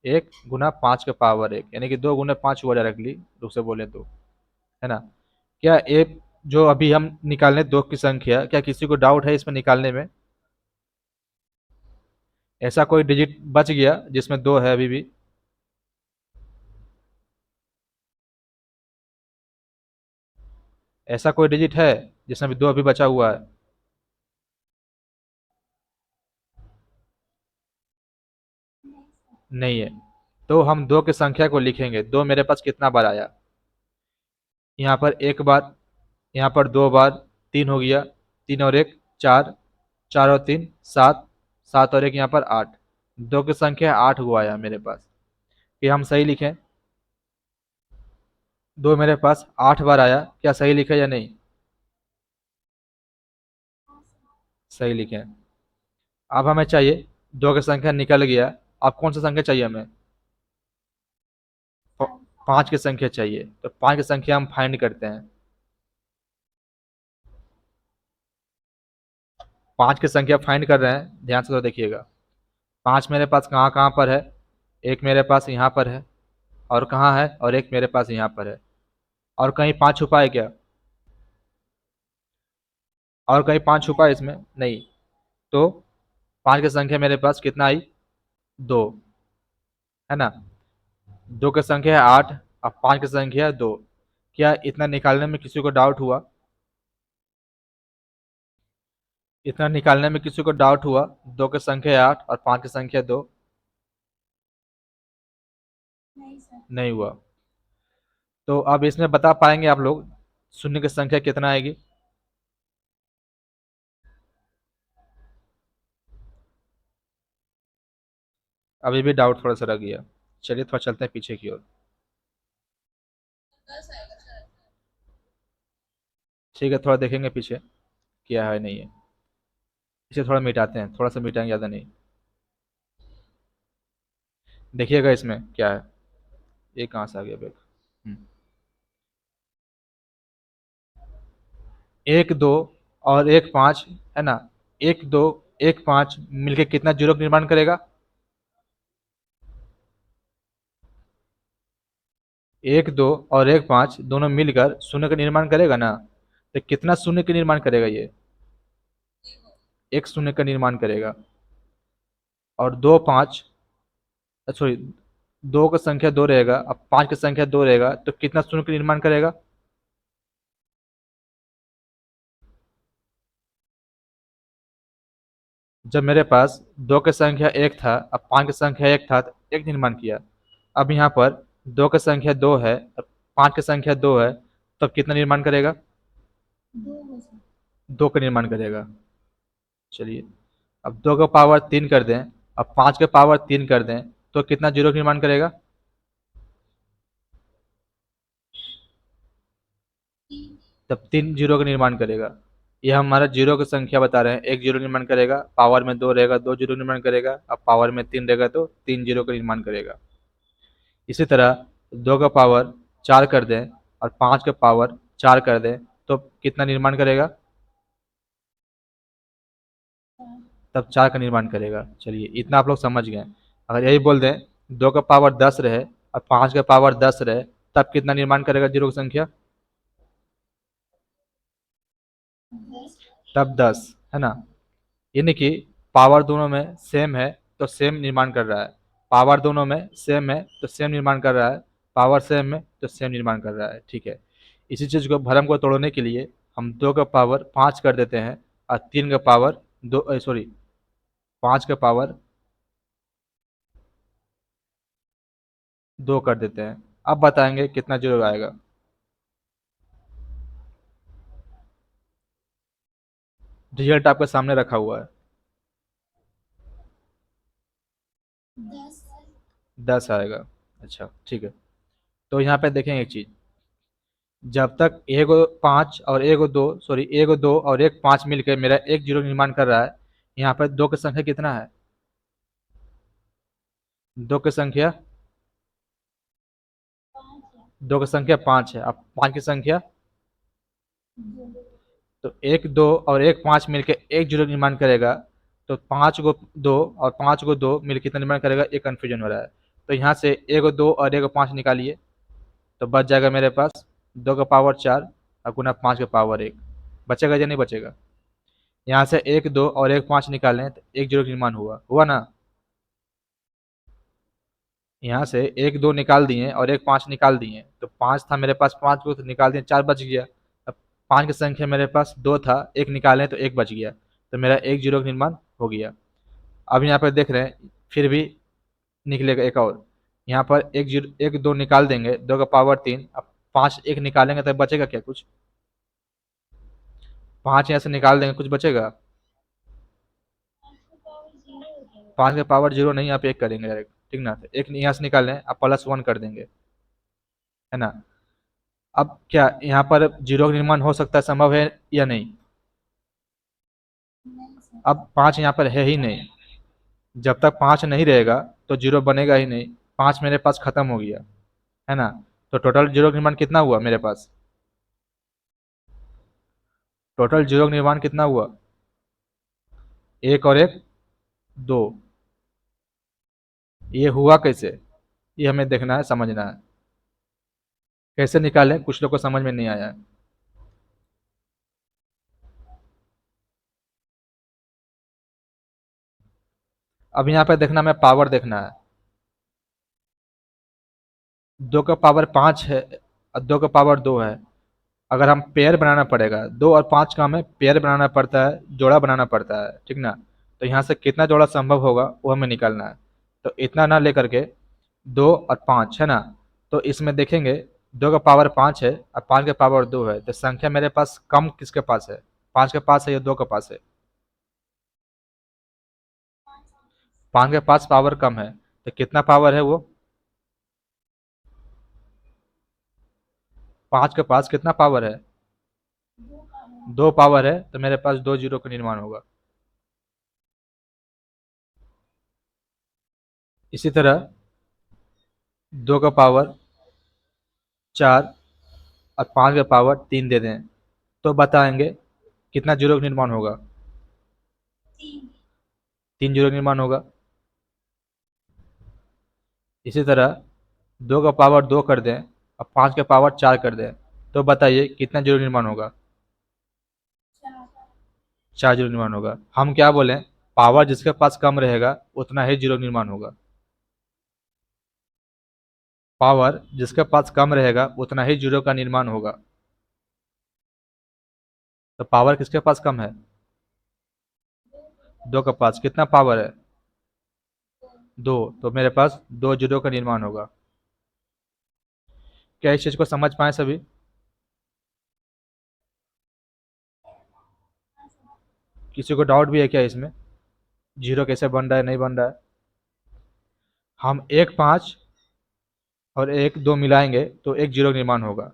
1 गुना 5 का पावर 1, यानी कि 2 गुना 5 हुआ डायरेक्टली, रूप से बोले तो, है ना। क्या एक जो अभी हम निकालने 2 की संख्या, क्या किसी को डाउट है इसमें निकालने में? ऐसा कोई डिजिट बच गया जिसमें 2 है अभी भी? ऐसा कोई डिजिट है जिसमें भी 2 अभी बचा हुआ है? नहीं है। तो हम 2 की संख्या को लिखेंगे, 2 मेरे पास कितना बार आया? यहाँ पर एक बार, यहाँ पर 2 बार, 3 हो गया, 3 और 1 4, 4 और 3 7, 7 और 1 यहाँ पर 8, 2 की संख्या 8 हुआ आया मेरे पास। ये हम सही लिखें? 2 मेरे पास 8 बार आया, क्या सही लिखे या नहीं? सही लिखें। अब हमें चाहिए, 2 की संख्या निकल गया, अब कौन सा संख्या चाहिए हमें? 5 की संख्या चाहिए, तो 5 की संख्या हम फाइंड करते हैं। 5 की संख्या फाइंड कर रहे हैं, ध्यान से तो देखिएगा। 5 मेरे पास कहाँ कहाँ पर है, एक मेरे पास यहाँ पर है, और कहाँ है, और एक मेरे पास यहाँ पर है। और कहीं 5 छुपा है क्या? और कहीं 5 छुपा है इसमें? नहीं। तो 5 की संख्या मेरे पास कितना आई? 2, है ना। 2 की संख्या है 8, अब 5 की संख्या है 2। क्या इतना निकालने में किसी को डाउट हुआ? इतना निकालने में किसी को डाउट हुआ? 2 की संख्या है 8 और 5 की संख्या 2? नहीं हुआ। तो अब इसमें बता पाएंगे आप लोग शून्य की संख्या कितना आएगी? अभी भी डाउट थोड़ा सा रह गया। चलिए थोड़ा चलते हैं पीछे की ओर। ठीक है, थोड़ा देखेंगे पीछे क्या है नहीं है। इसे थोड़ा मिटाते हैं, थोड़ा सा मिटाएंगे, ज़्यादा नहीं। देखिएगा इसमें क्या है। ये कहाँ से आ गया बैग? एक दो और एक पाँच, है ना। एक दो, एक पाँच मिलके कितना जीरो का निर्माण करेगा? एक दो और एक पाँच दोनों मिलकर शून्य का निर्माण करेगा ना। तो कितना शून्य का निर्माण करेगा ये? एक शून्य का निर्माण करेगा। और दो पाँच, सॉरी, दो का संख्या दो रहेगा, अब पाँच का संख्या दो रहेगा, तो कितना शून्य का निर्माण करेगा? जब मेरे पास दो का संख्या एक था, अब पाँच का संख्या एक था, तो एक निर्माण किया। अब यहाँ पर दो का संख्या दो है, अब पाँच का संख्या दो है, तब कितना निर्माण करेगा? दो का निर्माण करेगा। चलिए, अब दो का पावर तीन कर दें, अब पाँच का पावर तीन कर दें, तो कितना जीरो का निर्माण करेगा? तब तीन जीरो का निर्माण करेगा। ये हमारा जीरो की संख्या बता रहे हैं। एक जीरो निर्माण करेगा, पावर में दो रहेगा, दो जीरो निर्माण करेगा, अब पावर में तीन रहेगा तो तीन जीरो का निर्माण करेगा। इसी तरह दो का पावर चार कर दें और पाँच का पावर चार कर दें, तो कितना निर्माण करेगा? तब चार का निर्माण करेगा। चलिए, इतना आप लोग समझ गए। अगर यही बोल दें दो का पावर दस रहे और पाँच का पावर दस रहे, तब कितना निर्माण करेगा जीरो की संख्या? तब दस, है ना। यानी कि पावर दोनों में सेम है तो सेम निर्माण कर रहा है, पावर दोनों में सेम है तो सेम निर्माण कर रहा है, पावर सेम है तो सेम निर्माण कर रहा है। ठीक है। इसी चीज़ को, भरम को तोड़ने के लिए हम दो का पावर पाँच कर देते हैं और तीन का पावर दो, सॉरी, पाँच का पावर दो कर देते हैं। अब बताएंगे कितना जीरो आएगा। रिजल्ट आपके सामने रखा हुआ है। 10 आएगा। अच्छा, ठीक है। तो यहाँ पे देखें एक चीज़, जब तक एगो पाँच और एगो दो, सॉरी, एगो दो और एक पाँच मिलकर मेरा एक जीरो निर्माण कर रहा है। यहाँ पर दो की संख्या कितना है? दो की संख्या, दो की संख्या पाँच है, अब पाँच की संख्या, तो एक दो और एक पाँच मिलकर एक जीरो निर्माण करेगा। तो पाँच को दो और पाँच को दो मिलकर कितना निर्माण करेगा? एक कन्फ्यूजन हो रहा है। तो यहाँ से एगो दो और एगो पाँच निकालिए, तो बच जाएगा मेरे पास दो का पावर चार और गुना पाँच का पावर एक। बचेगा या नहीं बचेगा? यहाँ से एक दो और एक पाँच निकालें तो एक जीरो का निर्माण हुआ, हुआ ना। यहाँ से एक दो निकाल दिए और एक पाँच निकाल दिए, तो पाँच था मेरे पास, पाँच को तो निकाल दिए, चार बच गया। अब पाँच की संख्या मेरे पास दो था, एक निकालें तो एक बच गया, तो मेरा एक जीरो का निर्माण हो गया। अब यहाँ पर देख रहे हैं फिर भी निकलेगा एक और। यहाँ पर एक जीरो, एक दो निकाल देंगे, दो का पावर तीन, अब पाँच एक निकालेंगे तो बचेगा क्या कुछ? पाँच यहाँ से निकाल देंगे, कुछ बचेगा? पाँच का पावर जीरो नहीं, आप एक करेंगे डायरेक्ट, ठीक ना। तो एक यहाँ से निकाल लें, आप प्लस वन कर देंगे, है ना। अब क्या यहाँ पर जीरो का निर्माण हो सकता है, संभव है या नहीं? अब पाँच यहाँ पर है ही नहीं। जब तक पाँच नहीं रहेगा तो जीरो बनेगा ही नहीं। पाँच मेरे पास खत्म हो गया, है ना। तो टोटल जीरो का निर्माण कितना हुआ मेरे पास? टोटल जीरो का निर्माण कितना हुआ? एक और एक दो। ये हुआ कैसे, ये हमें देखना है, समझना है। कैसे निकालें, कुछ लोग को समझ में नहीं आया है। अब यहाँ पे देखना, हमें पावर देखना है। दो का पावर पाँच है और दो का पावर दो है। अगर हम पेयर बनाना पड़ेगा, दो और पाँच का हमें पेयर बनाना पड़ता है, जोड़ा बनाना पड़ता है, ठीक ना। तो यहाँ से कितना जोड़ा संभव होगा वो हमें निकालना है। तो इतना ना लेकर के दो और पाँच है ना, तो इसमें देखेंगे दो का पावर पाँच है और पाँच का पावर दो है, तो संख्या मेरे पास कम किसके पास है, पाँच के पास है या दो के पास है। पाँच के पास पावर कम है, तो कितना पावर है वो, पाँच के पास कितना पावर है, दो पावर है, तो मेरे पास दो जीरो का निर्माण होगा। इसी तरह दो का पावर चार और पाँच का पावर तीन दे दें, तो बताएंगे कितना जीरो का निर्माण होगा, तीन जीरो का निर्माण होगा। इसी तरह दो का पावर दो कर दें और पाँच का पावर चार कर दें, तो बताइए कितना जीरो निर्माण होगा, चार जीरो निर्माण होगा। हम क्या बोलें, पावर जिसके पास कम रहेगा उतना ही जीरो निर्माण होगा, पावर जिसके पास कम रहेगा उतना ही जीरो का निर्माण होगा। तो पावर किसके पास कम है, दो के पास कितना पावर है, दो, तो मेरे पास दो जीरो का निर्माण होगा। क्या इस चीज को समझ पाए सभी। किसी को डाउट भी है क्या इसमें, जीरो कैसे बन रहा है, नहीं बन रहा है। हम एक पाँच और एक दो मिलाएंगे तो एक जीरो का निर्माण होगा।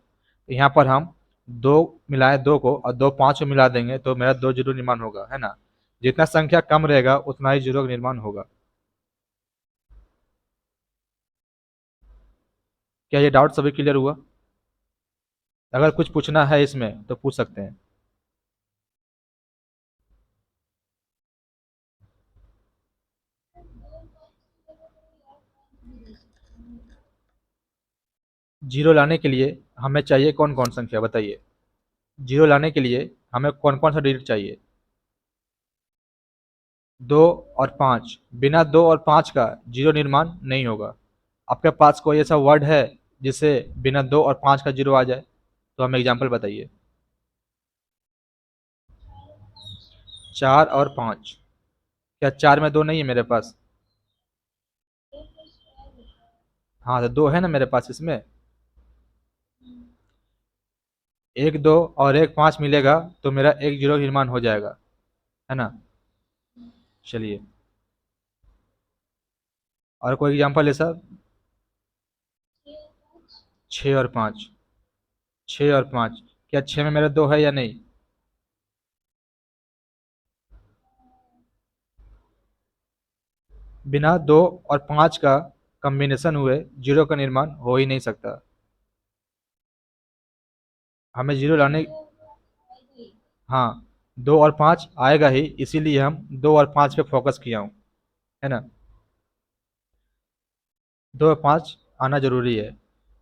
यहाँ पर हम दो मिलाएं दो को और दो पाँच को मिला देंगे तो मेरा दो जीरो निर्माण होगा, है ना। जितना संख्या कम रहेगा उतना ही जीरो का निर्माण होगा। क्या ये डाउट सभी क्लियर हुआ। अगर कुछ पूछना है इसमें तो पूछ सकते हैं। जीरो लाने के लिए हमें चाहिए कौन कौन संख्या, बताइए। जीरो लाने के लिए हमें कौन कौन सा डिजिट चाहिए, दो और पाँच। बिना दो और पाँच का जीरो निर्माण नहीं होगा। आपके पास कोई ऐसा वर्ड है जिससे बिना दो और पाँच का जीरो आ जाए, तो हमें एग्जाम्पल बताइए। चार और पाँच, क्या चार में दो नहीं है मेरे पास, हाँ तो दो है ना मेरे पास इसमें। एक दो और एक पाँच मिलेगा तो मेरा एक जीरो निर्माण हो जाएगा, है ना। चलिए, और कोई एग्जाम्पल है सर। छः और पाँच, छः और पाँच, क्या छः में मेरा दो है या नहीं। बिना दो और पाँच का कॉम्बिनेशन हुए जीरो का निर्माण हो ही नहीं सकता। हमें जीरो लाने, हाँ, दो और पाँच आएगा ही, इसीलिए हम दो और पाँच पे फोकस किया हूँ, है ना। दो और पाँच आना जरूरी है।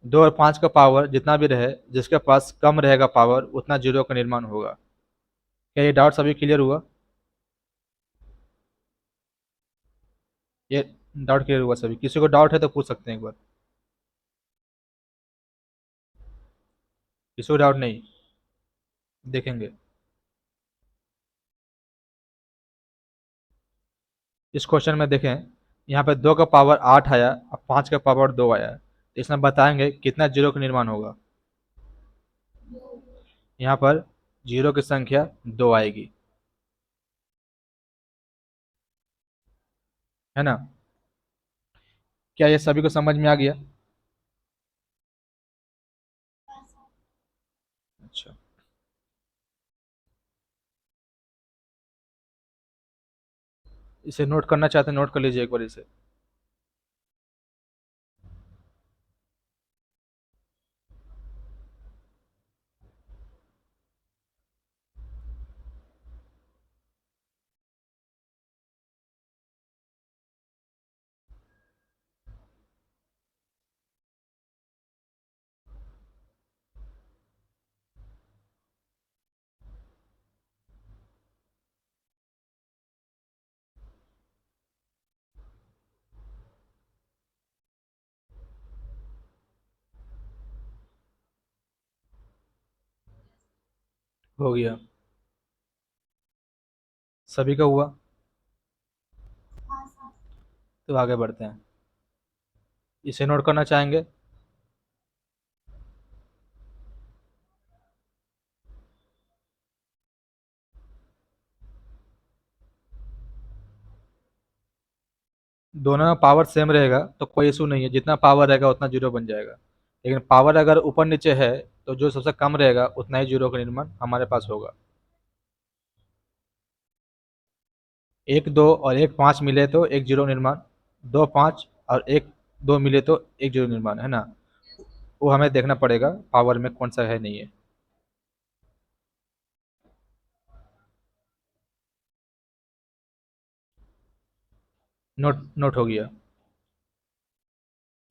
दो और पाँच का पावर जितना भी रहे, जिसके पास कम रहेगा पावर उतना जीरो का निर्माण होगा। क्या ये डाउट सभी क्लियर हुआ। ये डाउट क्लियर हुआ सभी, किसी को डाउट है तो पूछ सकते हैं एक बार। किसी को डाउट नहीं, देखेंगे। इस क्वेश्चन में देखें, यहाँ पे दो का पावर आठ आया और पाँच का पावर दो आया, तो इसमें बताएंगे कितना जीरो का निर्माण होगा। यहाँ पर जीरो की संख्या दो आएगी, है ना। क्या ये सभी को समझ में आ गया। अच्छा, इसे नोट करना चाहते हैं, नोट कर लीजिए एक बार इसे। हो गया। सभी का हुआ। तो आगे बढ़ते हैं। इसे नोट करना चाहेंगे? दोनों में पावर सेम रहेगा तो कोई इशू नहीं है, जितना पावर रहेगा उतना जीरो बन जाएगा। लेकिन पावर अगर ऊपर नीचे है तो जो सबसे कम रहेगा उतना ही जीरो का निर्माण हमारे पास होगा। एक दो और एक पाँच मिले तो एक जीरो निर्माण, दो पाँच और एक दो मिले तो एक जीरो निर्माण, है ना? वो हमें देखना पड़ेगा पावर में कौन सा है नहीं है। नोट नोट हो गया।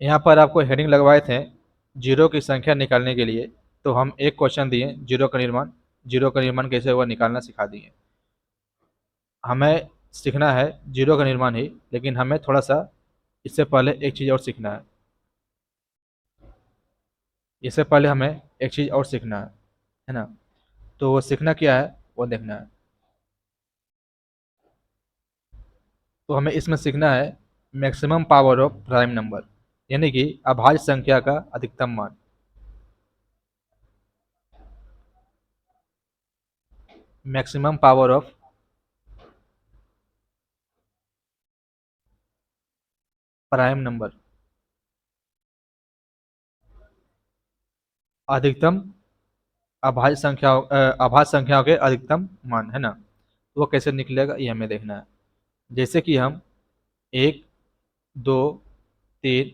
यहाँ पर आपको हेडिंग लगवाए थे जीरो की संख्या निकालने के लिए, तो हम एक क्वेश्चन दिए जीरो का निर्माण कैसे होगा निकालना सिखा दिए। हमें सीखना है जीरो का निर्माण ही, लेकिन हमें थोड़ा सा इससे पहले एक चीज़ और सीखना है। इससे पहले हमें एक चीज़ और सीखना है ना? तो वो सीखना क्या है वो देखना है। तो हमें इसमें सीखना है maximum power of prime number, यानी कि अभाज्य संख्या का अधिकतम मान। Maximum power of prime number, अधिकतम अभाज्य संख्याओं के अधिकतम मान, है ना? वो कैसे निकलेगा ये हमें देखना है। जैसे कि हम एक, दो, तीन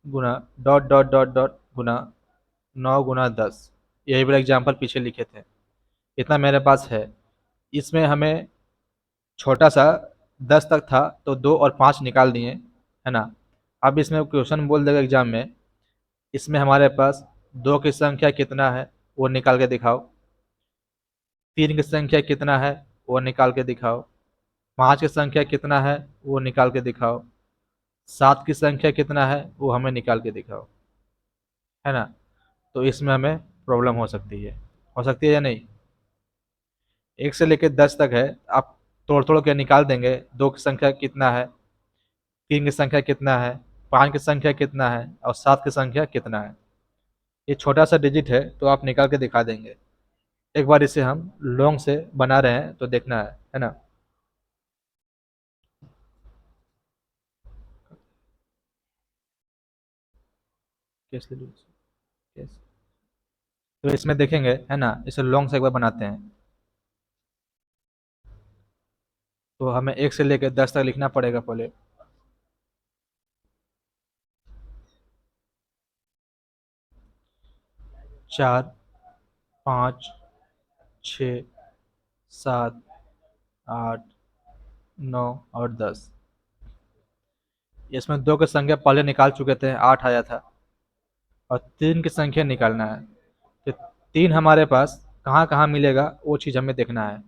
गुना डॉट डॉट डॉट डॉट गुना 9 गुना 10, यही वाला एग्जाम्पल पीछे लिखे थे। इतना मेरे पास है। इसमें हमें छोटा सा 10 तक था तो 2 और 5 निकाल दिए, है ना? अब इसमें क्वेश्चन बोल देगा एग्जाम में, इसमें हमारे पास दो की संख्या कितना है वो निकाल के दिखाओ, तीन की संख्या कितना है वो निकाल के दिखाओ, पाँच की संख्या कितना है वो निकाल के दिखाओ, सात की संख्या कितना है वो हमें निकाल के दिखाओ, है ना? तो इसमें हमें प्रॉब्लम हो सकती है या नहीं? एक से लेकर 10 तक है, आप तोड़ तोड़ के निकाल देंगे दो की संख्या कितना है, तीन की संख्या कितना है, पाँच की संख्या कितना है और सात की संख्या कितना है। ये छोटा सा डिजिट है तो आप निकाल के दिखा देंगे। एक बार इसे हम लॉन्ग से बना रहे हैं तो देखना है ना? कैसे कैसे तो इसमें देखेंगे, है ना? इसे लॉन्ग से एक बार बनाते हैं। तो हमें एक से लेकर 10 तक लिखना पड़ेगा पहले। चार, पाँच, छ, सात, आठ, 9 और 10। इसमें दो की संख्या पहले निकाल चुके थे, 8 आया था। और तीन की संख्या निकालना है। तो तीन हमारे पास कहाँ कहाँ मिलेगा वो चीज़ हमें देखना है।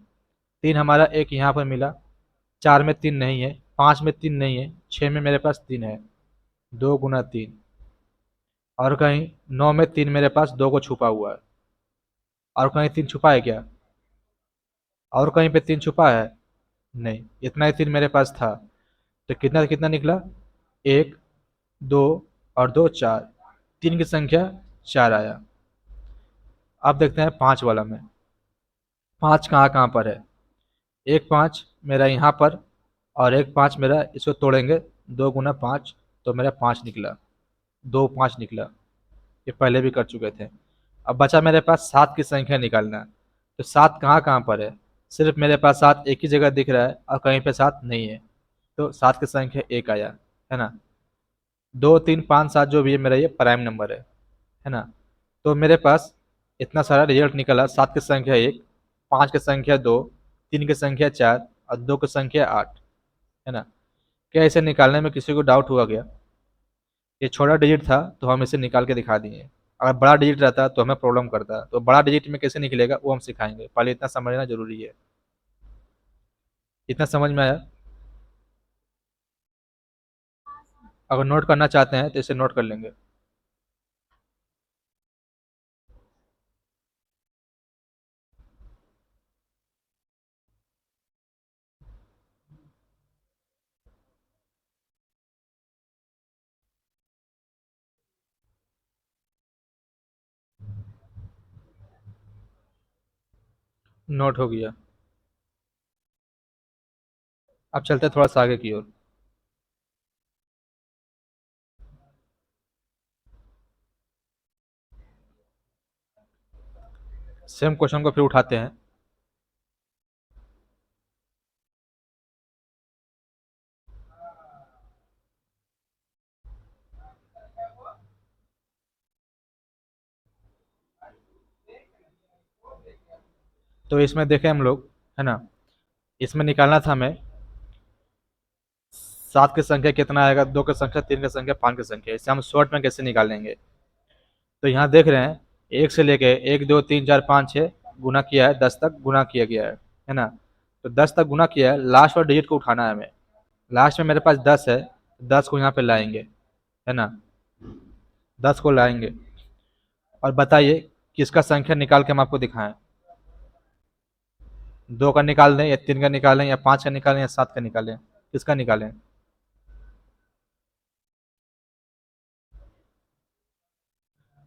तीन हमारा एक यहाँ पर मिला, चार में तीन नहीं है, पाँच में तीन नहीं है, छः में मेरे पास तीन है, 2 गुना 3। और कहीं नौ में तीन मेरे पास दो को छुपा हुआ है। और कहीं तीन छुपा है क्या? और कहीं पे तीन छुपा है? नहीं, इतना ही तीन मेरे पास था। तो कितना कितना निकला? एक, दो और दो, चार। तीन की संख्या चार आया। अब देखते हैं पाँच वाला में। पाँच कहाँ कहाँ पर है? एक पाँच मेरा यहाँ पर, और एक पाँच मेरा, इसको तोड़ेंगे, 2 गुना 5 तो मेरा 5 निकला, 2 5 निकला। ये पहले भी कर चुके थे। अब बचा मेरे पास सात की संख्या निकालना है। तो सात कहाँ कहाँ पर है? सिर्फ मेरे पास सात एक ही जगह दिख रहा है और कहीं पे सात नहीं है। तो सात की संख्या एक आया, है ना? 2 3 5 7 जो भी है मेरा ये प्राइम नंबर है ना? तो मेरे पास इतना सारा रिजल्ट निकला। सात की संख्या एक, पाँच की संख्या दो, तीन की संख्या चार और दो की संख्या आठ, है ना? क्या इसे निकालने में किसी को डाउट हुआ क्या? ये छोटा डिजिट था तो हम इसे निकाल के दिखा दिए। अगर बड़ा डिजिट रहता तो हमें प्रॉब्लम करता। तो बड़ा डिजिट में कैसे निकलेगा वो हम सिखाएंगे, पहले इतना समझना जरूरी है। इतना समझ में आया? अगर नोट करना चाहते हैं तो इसे नोट कर लेंगे। नोट हो गया। अब चलते हैं थोड़ा सा आगे की ओर। सेम क्वेश्चन को फिर उठाते हैं। तो इसमें देखें हम लोग, है ना, इसमें निकालना था हमें 7 की संख्या कितना आएगा, 2 की संख्या, 3 की संख्या, 5 की संख्या, इसे हम शॉर्ट में कैसे निकालेंगे। तो यहाँ देख रहे हैं, एक से लेके 1 2 3 4 5 6 गुना किया है, 10 तक गुना किया गया है ना। तो 10 तक गुना किया है, लास्ट वाले डिजिट को उठाना है हमें। लास्ट में मेरे पास 10 है, 10 को यहाँ पे लाएंगे, है ना, 10 को लाएंगे। और बताइए किसका संख्या निकाल के हम आपको दिखाएं। 2 का निकाल दें या 3 का निकालें या 5 का निकालें या 7 का निकालें, किसका निकालें।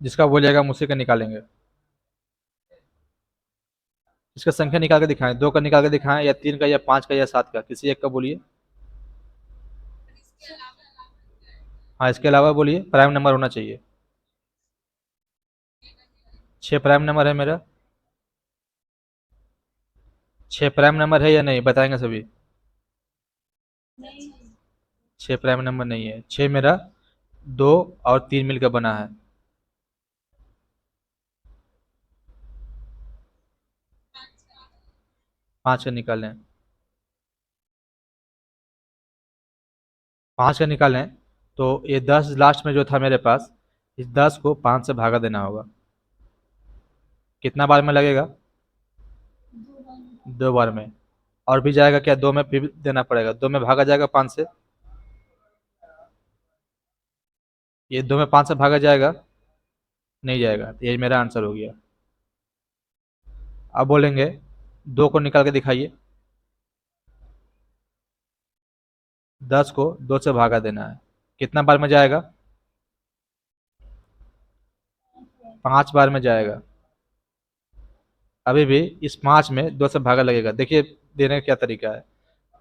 जिसका बोलिएगा हम उसी का निकालेंगे। इसका संख्या निकाल के दिखाएं, 2 का निकाल के दिखाएं या 3 का या 5 का या 7 का, किसी एक का बोलिए। हाँ, इसके अलावा बोलिए, प्राइम नंबर होना चाहिए। 6 प्राइम नंबर है मेरा। 6 प्राइम नंबर है या नहीं, बताएंगे सभी। 6 प्राइम नंबर नहीं है। 6 मेरा 2 और 3 मिलकर बना है। 5 का निकालें। 5 का निकालें तो ये 10 लास्ट में जो था मेरे पास, इस 10 को 5 से भागा देना होगा। कितना बार में लगेगा, 2 बार में। और भी जाएगा क्या, 2 में फिर देना पड़ेगा, 2 में भागा जाएगा 5 से। ये 2 में 5 से भागा जाएगा, नहीं जाएगा, तो ये मेरा आंसर हो गया। अब बोलेंगे 2 को निकाल के दिखाइए। 10 को 2 से भागा देना है, कितना बार में जाएगा, 5 बार में जाएगा। अभी भी इस 5 में 2 से भागा लगेगा, देखिए देने का क्या तरीका है।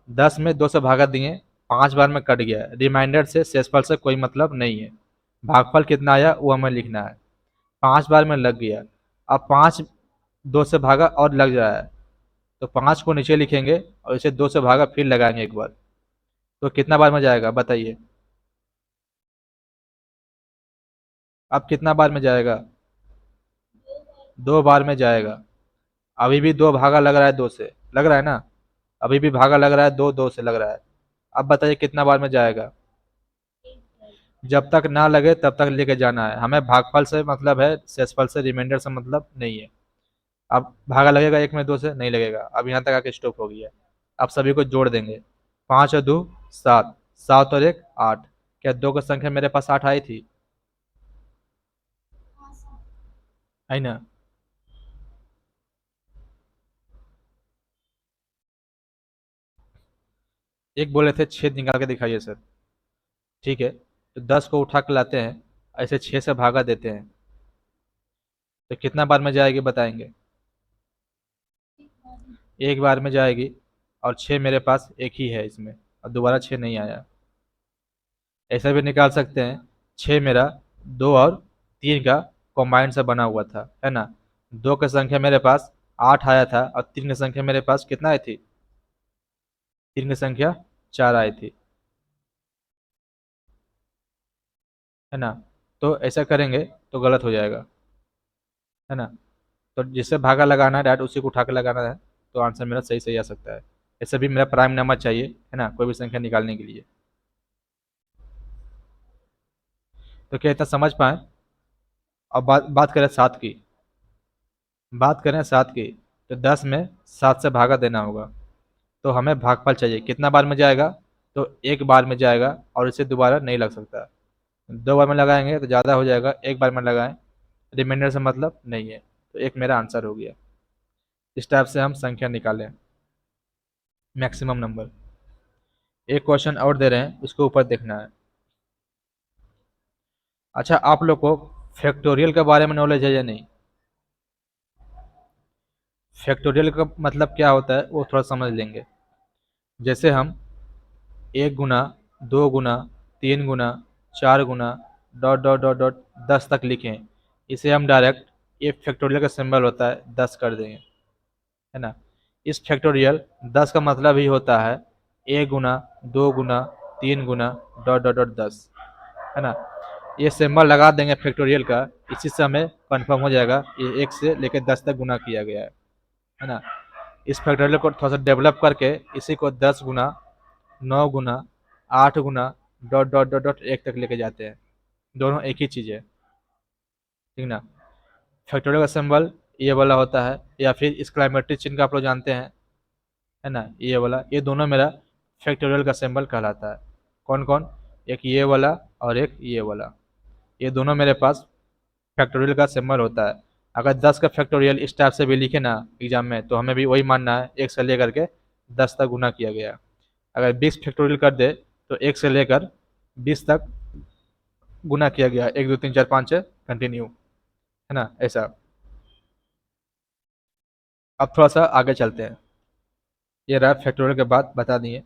10 में 2 से भागा दिए, 5 बार में कट गया, रिमाइंडर से शेषफल से कोई मतलब नहीं है। भागफल कितना आया वो हमें लिखना है। 5 बार में लग गया। अब 5 2 से भागा और लग रहा है, तो 5 को नीचे लिखेंगे और इसे 2 से भागा फिर लगाएंगे एक बार। तो कितना बार में जाएगा बताइए। अब कितना बार में जाएगा, 2 बार में जाएगा। अभी भी 2 भागा लग रहा है, 2 से लग रहा है ना। अभी भी भागा लग रहा है, 2 से लग रहा है। अब बताइए कितना बार में जाएगा। जब तक ना लगे तब तक लेके जाना है हमें, भागफल से मतलब है, शेषफल से, रिमाइंडर से मतलब नहीं है। अब भागा लगेगा 1 में 2 से, नहीं लगेगा, अब यहाँ तक आके स्टॉप हो गया। अब सभी को जोड़ देंगे। 5 और 2 7, 7 और 1 8। क्या 2 की संख्या मेरे पास 8 आई थी, है ना। एक बोले थे छेद निकाल के दिखाइए सर। ठीक है, तो 10 को उठा के लाते हैं, ऐसे 6 से भागा देते हैं, तो कितना बार में जाएगी बताएंगे। एक बार में जाएगी, और 6 मेरे पास एक ही है इसमें, और दोबारा 6 नहीं आया। ऐसा भी निकाल सकते हैं, 6 मेरा 2 और 3 का कॉम्बाइंड से बना हुआ था, है ना। 2 की संख्या मेरे पास 8 आया था, और 3 की संख्या मेरे पास कितना आई थी, 3 की संख्या 4 आई थी, है ना। तो ऐसा करेंगे तो गलत हो जाएगा, है ना। तो जिससे भागा लगाना है डायरेक्ट उसी को उठा के लगाना है, तो आंसर मेरा सही सही आ सकता है। ऐसे भी मेरा प्राइम नंबर चाहिए, है ना, कोई भी संख्या निकालने के लिए। तो क्या इतना समझ पाए। अब बात बात करें 7 की। बात करें 7 की, तो 10 में 7 से भागा देना होगा। तो हमें भागफल चाहिए, कितना बार में जाएगा, तो एक बार में जाएगा, और इसे दोबारा नहीं लग सकता। 2 बार में लगाएंगे तो ज़्यादा हो जाएगा, एक बार में लगाएं, रिमाइंडर से मतलब नहीं है, तो एक मेरा आंसर हो गया। इस टाइप से हम संख्या निकालें, मैक्सिमम नंबर। एक क्वेश्चन और दे रहे हैं, उसको ऊपर देखना है। अच्छा, आप लोग को फैक्टोरियल के बारे में नॉलेज है या नहीं। फैक्टोरियल का मतलब क्या होता है वो थोड़ा समझ लेंगे। जैसे हम 1 गुना, 2 गुना, 3 गुना, 4 गुना, डॉट डॉट डॉट डॉट 10 तक लिखें, इसे हम डायरेक्ट ये फैक्टोरियल का सिंबल होता है 10 कर देंगे, है ना। इस फैक्टोरियल 10 का मतलब ही होता है 1 गुना, 2 गुना, 3 गुना, डॉट डॉट डॉट 10, है ना। ये सिंबल लगा देंगे फैक्टोरियल का, इसी से हमें कन्फर्म हो जाएगा ये 1 से लेकर 10 तक गुना किया गया है ना। इस फैक्टोरियल को थोड़ा सा डेवलप करके इसी को 10 गुना, 9 गुना, 8 गुना, डॉट डॉट डॉट डॉट 1 तक लेके जाते हैं। दोनों एक ही चीज़ है, ठीक ना। फैक्टोरियल का सिंबल ये वाला होता है, या फिर एक्सक्लेमेटरी चिन्ह का आप लोग जानते हैं, है ना, ये वाला, ये दोनों मेरा फैक्टोरियल का सिंबल कहलाता है। कौन कौन? एक ये वाला और एक ये वाला, ये दोनों मेरे पास फैक्टोरियल का सिंबल होता है। अगर 10 का फैक्टोरियल इस टाइप से भी लिखे ना एग्जाम में, तो हमें भी वही मानना है 1 से लेकर के 10 तक गुना किया गया। अगर 20 फैक्टोरियल कर दे तो 1 से लेकर 20 तक गुना किया गया, 1 2 3 4 5 6 कंटिन्यू, है ना, ऐसा। अब थोड़ा सा आगे चलते हैं। ये रहा फैक्टोरियल के बाद बता दिए।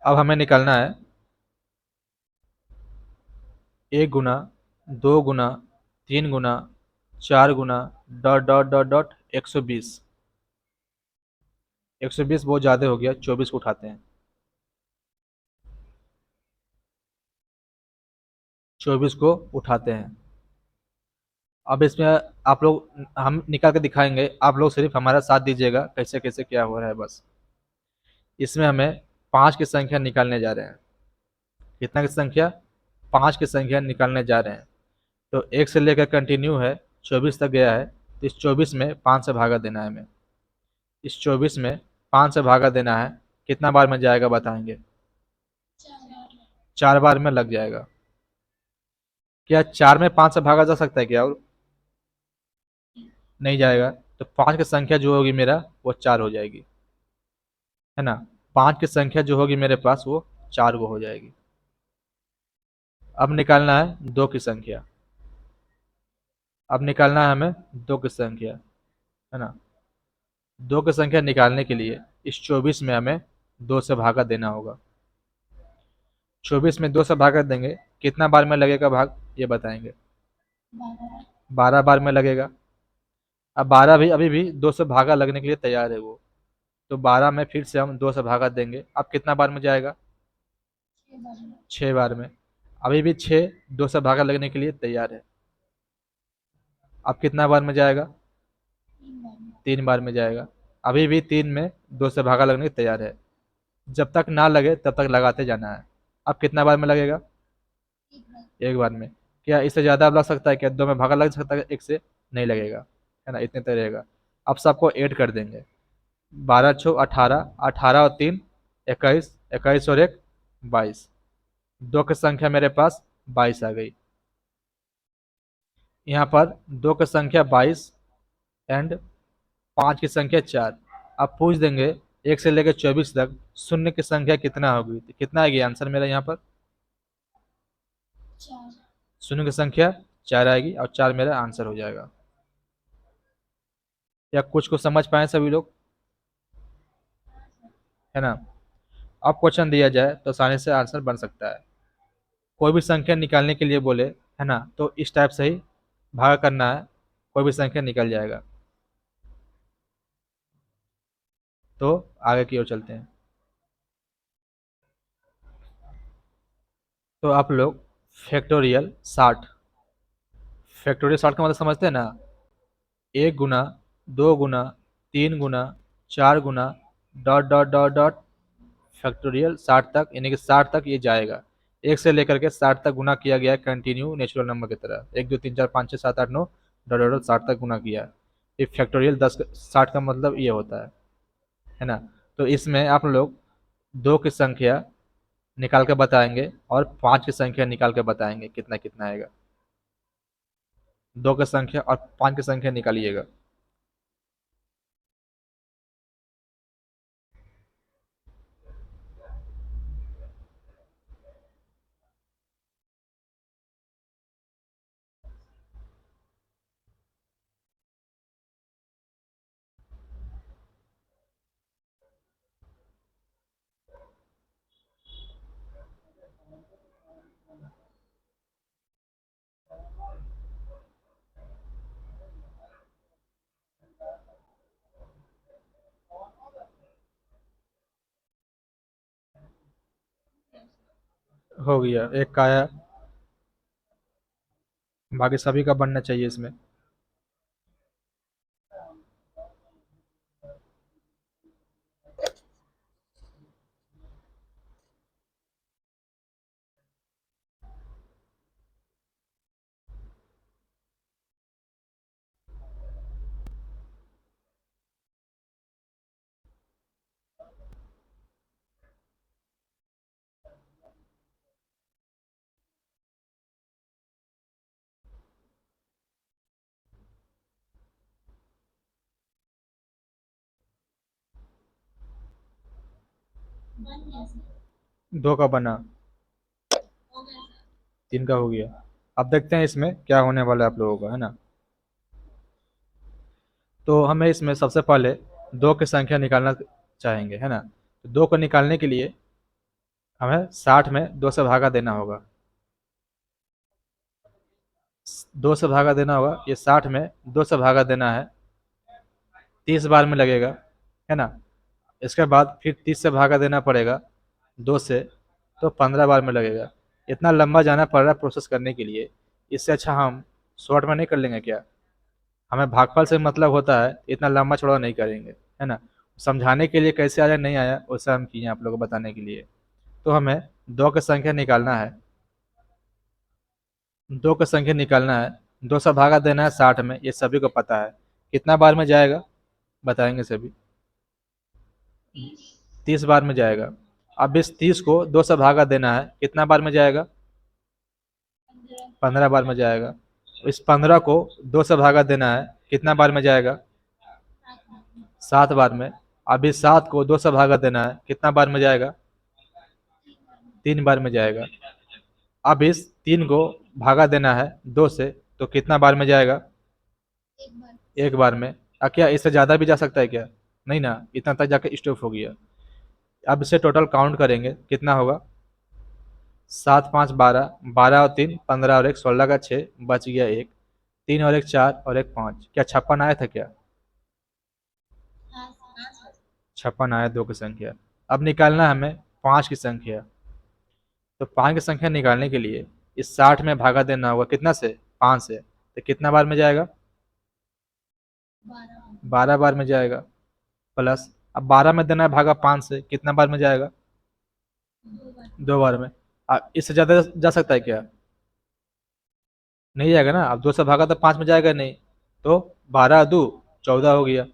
अब हमें निकालना है 1 गुना, 2 गुना, 3 गुना, 4 गुना, डॉट डॉट डॉट डॉट 120। 120 बहुत ज़्यादा हो गया, 24 को उठाते हैं। 24 को उठाते हैं। अब इसमें आप लोग, हम निकाल के दिखाएंगे, आप लोग सिर्फ हमारा साथ दीजिएगा कैसे कैसे क्या हो रहा है बस। इसमें हमें 5 की संख्या निकालने जा रहे हैं। कितना की संख्या? 5 की संख्या निकालने जा रहे हैं। तो 1 से लेकर कंटिन्यू है, 24 तक गया है, तो इस 24 में 5 से भागा देना है हमें। इस 24 में 5 से भागा देना है, कितना बार में जाएगा बताएंगे? 4 बार में लग जाएगा। क्या 4 में 5 से भागा जा सकता है क्या? और नहीं जाएगा। तो 5 की संख्या जो होगी मेरा वो 4 हो जाएगी, है ना। 5 की संख्या जो होगी मेरे पास वो 4 को हो जाएगी। अब निकालना है 2 की संख्या। अब निकालना है हमें 2 की संख्या, है ना। 2 की संख्या निकालने के लिए इस 24 में हमें 2 से भागा देना होगा। 24 में 2 से भागा देंगे, कितना बार में लगेगा भाग ये बताएंगे? 12 बार में लगेगा। अब 12 भी अभी भी 2 से भागा लगने के लिए तैयार है वो, तो 12 में फिर से हम 2 से भागा देंगे। अब कितना बार में जाएगा? 6 बार में। अभी भी 6 2 से भागा लगने के लिए तैयार है। अब कितना बार में जाएगा? 3 बार में जाएगा। अभी भी 3 में 2 से भागा लगने के तैयार है। जब तक ना लगे तब तक लगाते जाना है। अब कितना बार में लगेगा? 1 बार में। क्या इससे ज़्यादा अब लग सकता है? क्या 2 में भागा लग सकता है 1 से? नहीं लगेगा, है ना, इतने तक रहेगा। अब सबको ऐड कर देंगे। 12 छो 18, 18 और 3 21, 21 और 1 22। 2 की संख्या मेरे पास 22 आ गई। यहाँ पर 2 की संख्या 22 एंड 5 की संख्या 4। अब पूछ देंगे 1 से लेकर 24 तक शून्य की संख्या कितना होगी, तो कितना आएगी आंसर मेरा यहाँ पर? शून्य की संख्या 4 आएगी और 4 मेरा आंसर हो जाएगा। या कुछ को समझ पाए सभी लोग, है ना। अब क्वेश्चन दिया जाए तो आसानी से आंसर बन सकता है। कोई भी संख्या निकालने के लिए बोले, है ना, तो इस टाइप से ही भागा करना है, कोई भी संख्या निकल जाएगा। तो आगे की ओर चलते हैं। तो आप लोग फैक्टोरियल 60, फैक्टोरियल 60 का मतलब समझते हैं ना? 1 गुना, 2 गुना, 3 गुना, 4 गुना, dot dot dot dot factorial 60 तक, यानी कि 60 तक ये जाएगा। 1 से लेकर के 60 तक गुना किया गया है कंटिन्यू नेचुरल नंबर की तरह, 1 2 3 4 5 6 7 8 9 डॉट डॉट डॉट 60 तक गुना किया है। ये फैक्टोरियल 60 का मतलब ये होता है ना। तो इसमें आप लोग 2 की संख्या निकाल के बताएंगे और 5 की संख्या निकाल के बताएंगे कितना कितना आएगा। 2 की संख्या और 5 की संख्या निकालिएगा। हो गया, एक का आया। बाकी सभी का बनना चाहिए इसमें। 2 का बना, 3 का हो गया। अब देखते हैं इसमें क्या होने वाला है आप लोगों का, है ना। तो हमें इसमें सबसे पहले 2 की संख्या निकालना चाहेंगे, है ना। तो 2 को निकालने के लिए हमें 60 में 2 से भागा देना होगा। 2 से भागा देना होगा, ये 60 में 2 से भागा देना है, 30 बार में लगेगा, है ना। इसके बाद फिर 30 से भागा देना पड़ेगा 2 से, तो 15 बार में लगेगा। इतना लंबा जाना पड़ रहा है प्रोसेस करने के लिए, इससे अच्छा हम शॉर्ट में नहीं कर लेंगे क्या। हमें भागफल से मतलब होता है, इतना लंबा चौड़ा नहीं करेंगे, है ना। समझाने के लिए कैसे आया नहीं आया वैसा हम किए आप लोगों को बताने के लिए। तो हमें 2 की संख्या निकालना है, 2 की संख्या निकालना है, 2 से भागा देना है 60 में, ये सभी को पता है। कितना बार में जाएगा बताएंगे सभी। 30 बार में जाएगा। अब इस 30 को 2 से भागा देना है, कितना बार में जाएगा, 15 बार में जाएगा। इस 15 को 2 से भागा देना है, कितना बार में जाएगा, 7 बार में। अब इस 7 को 2 से भागा देना है, कितना बार में जाएगा, 3 बार में जाएगा। अब इस 3 को भागा देना है 2 से, तो कितना बार में जाएगा, 1 बार में। क्या इससे ज़्यादा भी जा सकता है क्या, नहीं ना, इतना तक जाके स्टॉप हो गया। अब इसे टोटल काउंट करेंगे, कितना होगा, 7 5 12, 12 और 3 15 और 1 16 का 6, बच गया 1, 3 और 1 4 और 1 5। क्या 56 आया था क्या, 56 आया 2 की संख्या। अब निकालना है हमें 5 की संख्या। तो 5 की संख्या निकालने के लिए इस 60 में भागा देना होगा, कितना से, 5 से, तो कितना बार में जाएगा, 12 बार में जाएगा। प्लस अब 12 में देना है भागा 5 से, कितना बार में जाएगा, 2 बार में। इससे ज़्यादा जा सकता है क्या, नहीं जाएगा ना। अब 2 से भागा तो 5 में जाएगा नहीं, तो 12 2 14 हो गया।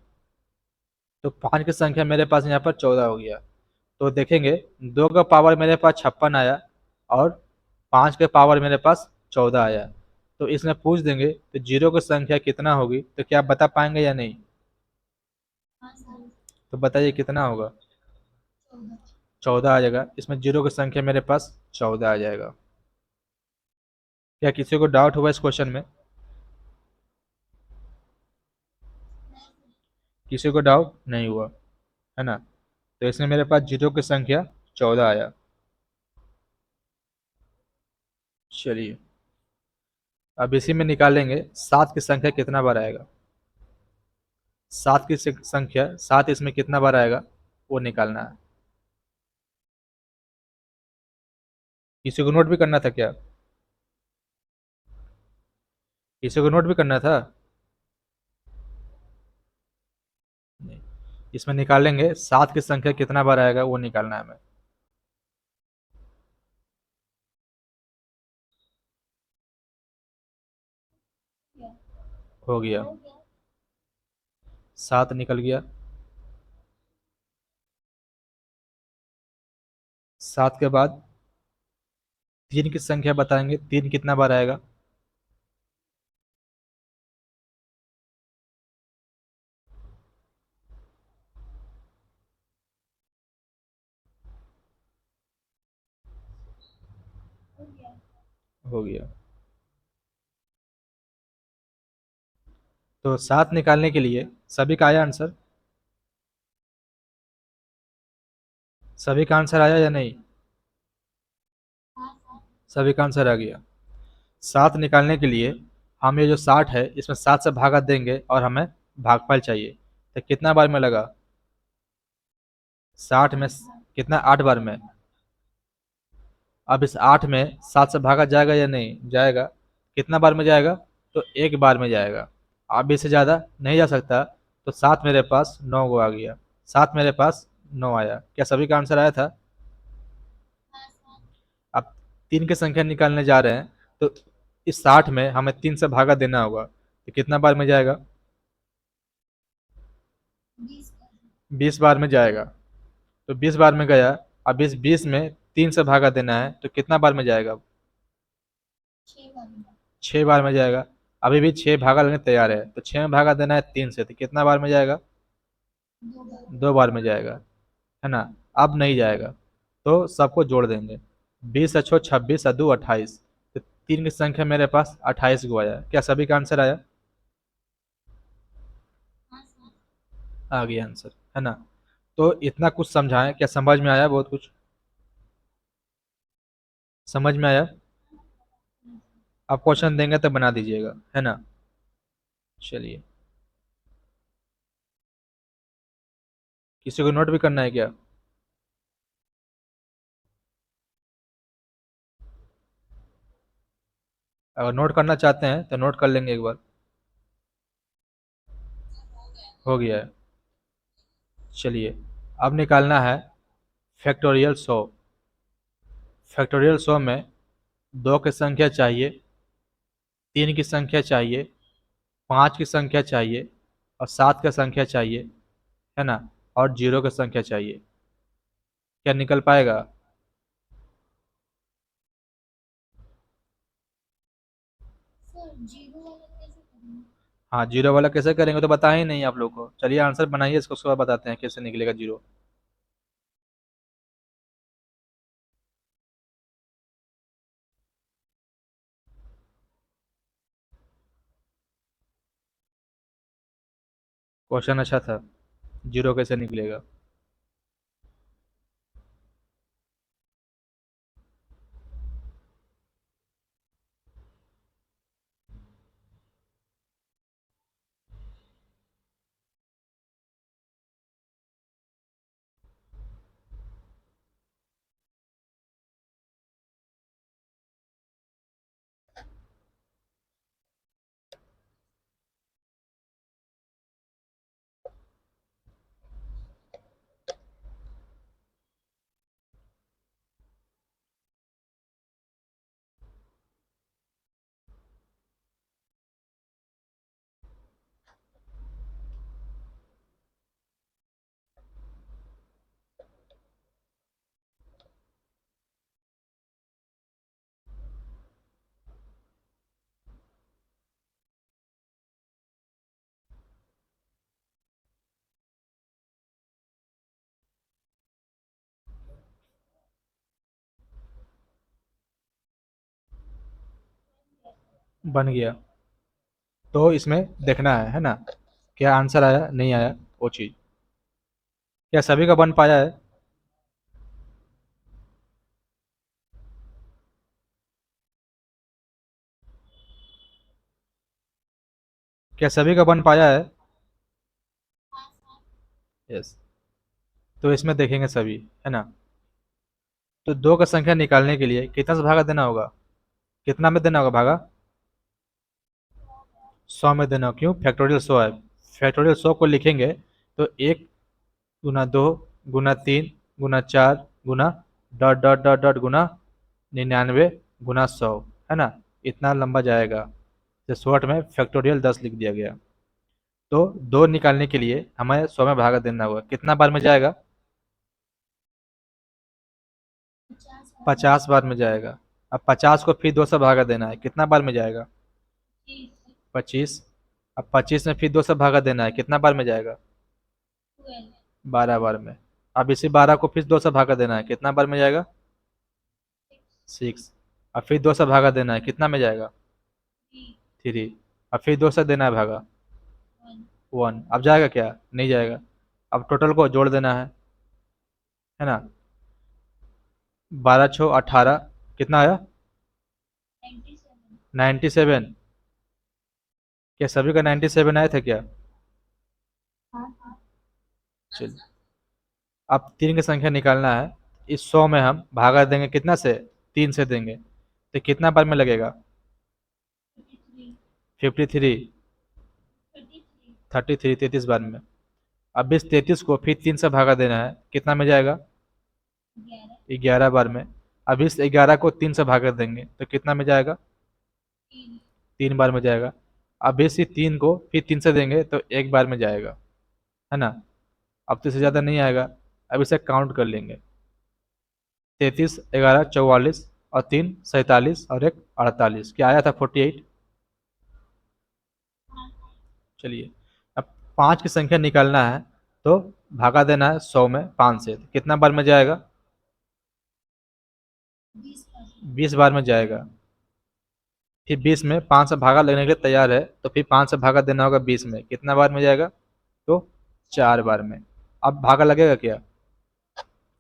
तो 5 की संख्या मेरे पास यहाँ पर 14 हो गया। तो देखेंगे 2 का पावर मेरे पास 56 आया, और 5 के पावर मेरे पास 14 आया। तो इसमें पूछ देंगे तो जीरो की संख्या कितना होगी, तो क्या आप बता पाएंगे या नहीं, तो बताइए कितना होगा, 14 आ जाएगा। इसमें जीरो की संख्या मेरे पास 14 आ जाएगा। क्या किसी को डाउट हुआ इस क्वेश्चन में, किसी को डाउट नहीं हुआ, है ना। तो इसमें मेरे पास जीरो की संख्या 14 आया। चलिए, अब इसी में निकालेंगे 7 की संख्या कितना बार आएगा। 7 की संख्या, 7 इसमें कितना बार आएगा वो निकालना है। किसी को नोट भी करना था क्या, किसी को नोट भी करना था, नहीं। इसमें निकालेंगे 7 की संख्या कितना बार आएगा वो निकालना है हमें। हो गया, 7 निकल गया। 7 के बाद 3 की संख्या बताएंगे, 3 कितना बार आएगा, हो गया। तो 7 निकालने के लिए सभी का आया आंसर, सभी का आंसर आया या नहीं, सभी का आंसर आ गया। 7 निकालने के लिए हम ये जो 60 है इसमें 7 से भागा देंगे, और हमें भागफल चाहिए। तो कितना बार में लगा, 60 में कितना, 8 बार में। अब इस 8 में 7 से भागा जाएगा या नहीं जाएगा? कितना बार में जाएगा? तो एक बार में जाएगा। अब इससे ज़्यादा नहीं जा सकता। तो 7 मेरे पास 9 गो आ गया। 7 मेरे पास 9 आया। क्या सभी का आंसर आया था? अब 3 की संख्या निकालने जा रहे हैं। तो इस 60 में हमें 3 से भागा देना होगा। तो कितना बार में जाएगा? 20 बार में जाएगा। तो 20 बार में गया। अब इस 20 में 3 से भागा देना है तो कितना बार में जाएगा? 6 बार में जाएगा। अभी भी 6 भागा लेने तैयार है। तो 6 में भागा देना है 3 से, तो कितना बार में जाएगा? 2 बार में जाएगा, है ना? अब नहीं जाएगा। तो सबको जोड़ देंगे। 20 × 6 = 26 × 2 = 28। तो 3 की संख्या मेरे पास 28 को आया। क्या सभी का आंसर आया? आ गया आंसर, है ना? तो इतना कुछ समझाएं, क्या समझ में आया? बहुत कुछ समझ में आया? आप क्वेश्चन देंगे तो बना दीजिएगा, है ना? चलिए, किसी को नोट भी करना है क्या? अगर नोट करना चाहते हैं तो नोट कर लेंगे एक बार। हो गया है। चलिए, अब निकालना है फैक्टोरियल 100। फैक्टोरियल 100 में 2 की संख्या चाहिए, 3 की संख्या चाहिए, 5 की संख्या चाहिए, और 7 की संख्या चाहिए, है ना? और 0 की संख्या चाहिए। क्या निकल पाएगा? हाँ, 0 वाला कैसे करेंगे तो बता ही नहीं आप लोग को। चलिए आंसर बनाइए इसको, उसके बाद बताते हैं कैसे निकलेगा 0। क्वेश्चन अच्छा था। 0 कैसे निकलेगा? बन गया। तो इसमें देखना है ना? क्या आंसर आया नहीं आया वो चीज़। क्या सभी का बन पाया है? क्या सभी का बन पाया है? यस। तो इसमें देखेंगे सभी, है ना? तो 2 का संख्या निकालने के लिए कितना से भागा देना होगा? कितना में देना होगा भागा? 100 में देना होगा। क्यों? फैक्टोरियल 100 है। फैक्टोरियल 100 को लिखेंगे तो 1 × 2 × 3 × 4 गुना डॉट डॉट डॉट डॉट गुना 99 × 100, है ना? इतना लंबा जाएगा। तो शॉर्ट में फैक्टोरियल 10 लिख दिया गया। तो 2 निकालने के लिए हमें 100 में भागा देना होगा। कितना बार में जाएगा? 50 बार में जाएगा। अब 50 को फिर 2 से भागा देना है। कितना बार में जाएगा? 25। अब 25 में फिर 2 से भागा देना है। कितना बार में जाएगा? 12 बार में। अब इसी 12 को फिर 2 से भागा देना है। कितना बार में जाएगा? 6। अब फिर 2 से भागा देना है। कितना में जाएगा? 3। अब फिर 2 से देना है भागा। 1। अब जाएगा क्या? नहीं जाएगा। अब टोटल को जोड़ देना है ना? 12 × 6 = 18। कितना आया? 97। क्या सभी का 97 आया था क्या? चल, अब 3 की संख्या निकालना है। इस 100 में हम भागा देंगे कितना से? 3 से देंगे तो कितना बार में लगेगा? 53, 33, 33 बार में। अब इस 33 को फिर 3 से भागा देना है, कितना में जाएगा? 11 बार में। अब इस 11 को 3 से भागा देंगे तो कितना में जाएगा? 3 बार में जाएगा। अब इसी 3 को फिर 3 से देंगे तो 1 बार में जाएगा, है ना? अब तो इससे ज़्यादा नहीं आएगा। अब इसे काउंट कर लेंगे, 33, 11, 44 और 3, 47 और 1, 48। क्या आया था? 48। चलिए, अब 5 की संख्या निकालना है तो भागा देना है 100 में 5 से, कितना बार में जाएगा? 20 बार में जाएगा। फिर 20 में 5 से भागा लगने के लिए तैयार है तो फिर 5 से भागा देना होगा 20 में, कितना बार में जाएगा? तो 4 बार में। अब भागा लगेगा क्या?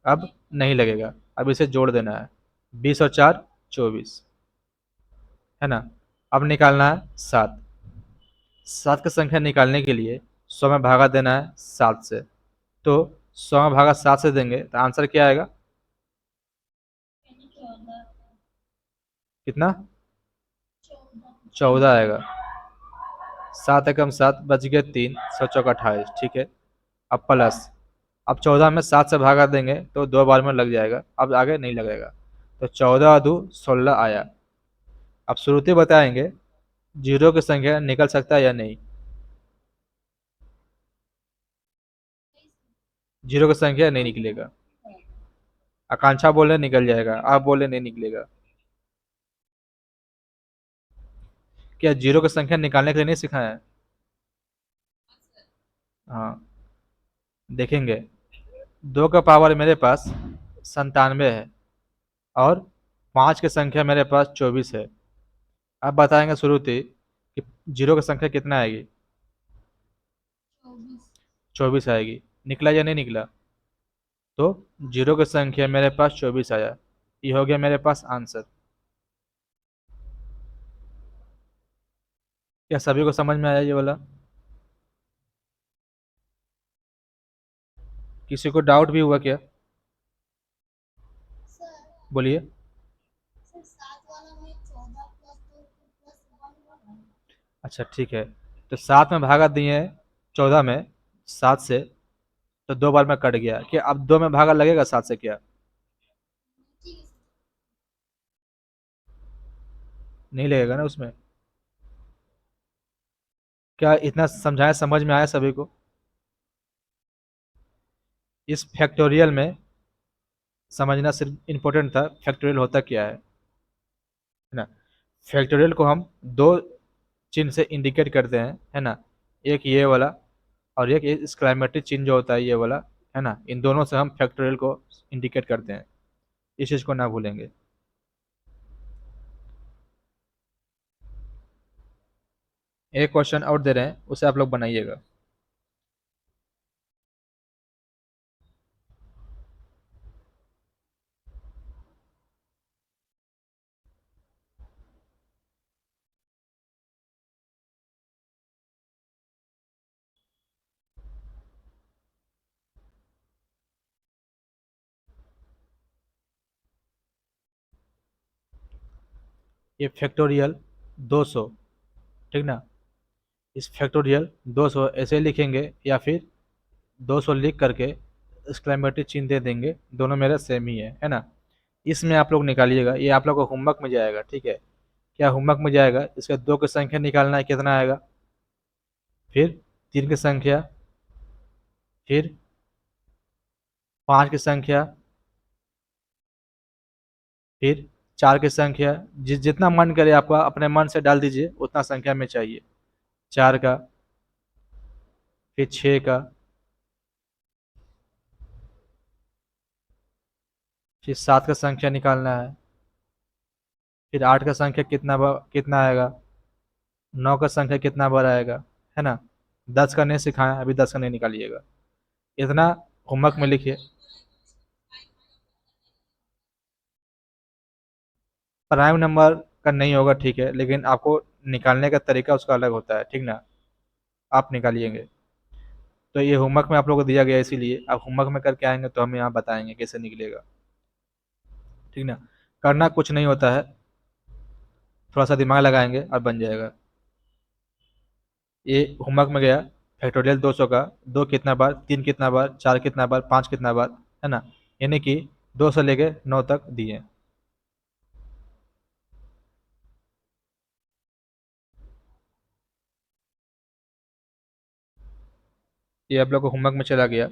अब नहीं लगेगा। अब इसे जोड़ देना है, 20 और 4, 24, है ना? अब निकालना है 7। 7 की संख्या निकालने के लिए 100 में भागा देना है 7 से, तो 100 में भागा 7 से देंगे तो आंसर क्या आएगा? कितना? 14 आएगा। 7 एकम 7, बच गए 3, 7 चौका 28, ठीक है। अब प्लस, अब 14 में 7 से भागा देंगे तो 2 बार में लग जाएगा, अब आगे नहीं लगेगा। तो 14 और 2 16 आया। अब शुरुते बताएंगे जीरो की संख्या निकल सकता है या नहीं। जीरो की संख्या नहीं निकलेगा। आकांक्षा बोले निकल जाएगा, आप बोले नहीं निकलेगा। क्या जीरो की संख्या निकालने के लिए नहीं सिखाया है? हाँ, देखेंगे। 2 का पावर मेरे पास 97 है और 5 की संख्या मेरे पास 24 है। अब बताएंगे शुरुते कि जीरो की संख्या कितना आएगी? 24 आएगी। निकला या नहीं निकला? तो जीरो की संख्या मेरे पास 24 आया। ये हो गया मेरे पास आंसर। क्या सभी को समझ में आया ये वाला? किसी को डाउट भी हुआ क्या? बोलिए। अच्छा ठीक है, तो 7 में भागा दिए हैं 14 में 7 से, तो 2 बार में कट गया। क्या अब 2 में भागा लगेगा 7 से क्या? नहीं लगेगा ना उसमें। क्या इतना समझाया, समझ में आया सभी को? इस फैक्टोरियल में समझना सिर्फ इम्पोर्टेंट था, फैक्टोरियल होता क्या है ना? फैक्टोरियल को हम दो चिन्ह से इंडिकेट करते हैं, है ना? एक ये वाला और एक एक्सक्लेमेटरी चिन्ह जो होता है ये वाला, है ना? इन दोनों से हम फैक्टोरियल को इंडिकेट करते हैं, इस चीज़ को ना भूलेंगे। एक क्वेश्चन और दे रहे हैं, उसे आप लोग बनाइएगा। ये फैक्टोरियल 200, ठीक ना? इस फैक्टोरियल 200 ऐसे लिखेंगे या फिर 200 लिख करके एक्सक्लेमेटरी चिन्ह दे देंगे, दोनों मेरा सेम ही है ना? इसमें आप लोग निकालिएगा, ये आप लोग को होमवर्क में जाएगा, ठीक है? क्या होमवर्क में जाएगा? इसका 2 की संख्या निकालना है, कितना आएगा? फिर 3 की संख्या, फिर 5 की संख्या, फिर 4 की संख्या, जितना मन करे आपका अपने मन से डाल दीजिए, उतना संख्या में चाहिए। 4 का, फिर 6 का, फिर 7 का संख्या निकालना है, फिर 8 का संख्या कितना आएगा, 9 का संख्या कितना बार आएगा, है ना? 10 का नहीं सिखाया, अभी 10 का नहीं निकालिएगा। इतना होमवर्क में लिखिए। प्राइम नंबर का नहीं होगा, ठीक है, लेकिन आपको निकालने का तरीका उसका अलग होता है, ठीक ना? आप निकालिएंगे। तो ये होमवर्क में आप लोगों को दिया गया है, इसीलिए आप होमवर्क में करके आएंगे तो हम यहाँ बताएंगे कैसे निकलेगा, ठीक ना? करना कुछ नहीं होता है, थोड़ा सा दिमाग लगाएंगे और बन जाएगा। ये होमवर्क में गया, फैक्टोरियल 200 का, दो कितना बार, तीन कितना बार, चार कितना बार, पाँच कितना बार, है ना। यानी कि 2 से लेके 9 तक दिए। ये आप लोग को होमवर्क में चला गया,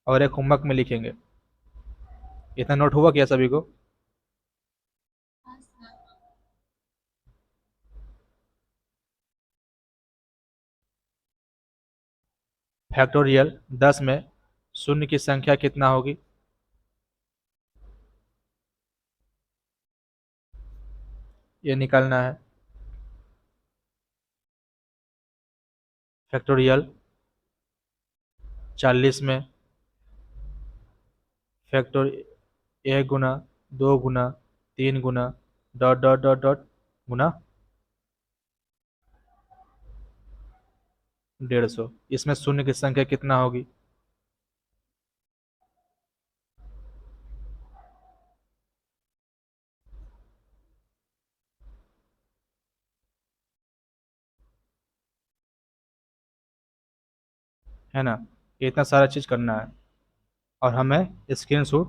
और एक होमवर्क में लिखेंगे। इतना नोट हुआ क्या सभी को? फैक्टोरियल 10 में शून्य की संख्या कितना होगी? ये निकालना है। फैक्टोरियल 40 में फैक्टोर 1 गुना, 2 गुना, 3 गुना, डॉट डॉट डॉट डॉट, गुना 150। इसमें शून्य की संख्या कितना होगी? है ना। ये इतना सारा चीज़ करना है, और हमें स्क्रीन शॉट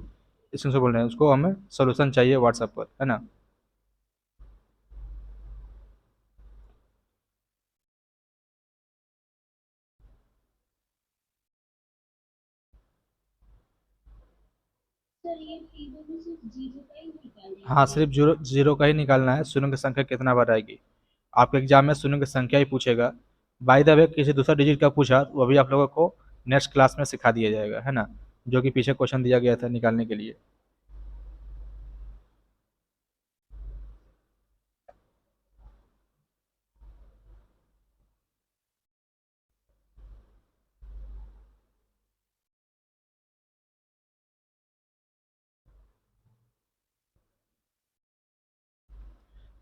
बोल रहे हैं उसको, हमें सोल्यूशन चाहिए व्हाट्सएप पर, है ना। हाँ, सिर्फ जीरो जीरो का ही निकालना है, शून्य की संख्या कितना बार आएगी। आपके एग्जाम में शून्य की संख्या ही पूछेगा। बाय द वे, किसी दूसरा डिजिट का पूछा तो वो भी आप लोगों को नेक्स्ट क्लास में सिखा दिया जाएगा, है ना, जो कि पीछे क्वेश्चन दिया गया था निकालने के लिए।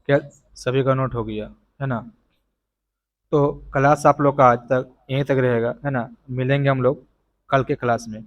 क्या सभी का नोट हो गया, है ना? तो क्लास आप लोग का आज तक यहीं तक रहेगा, है ना। मिलेंगे हम लोग कल के क्लास में।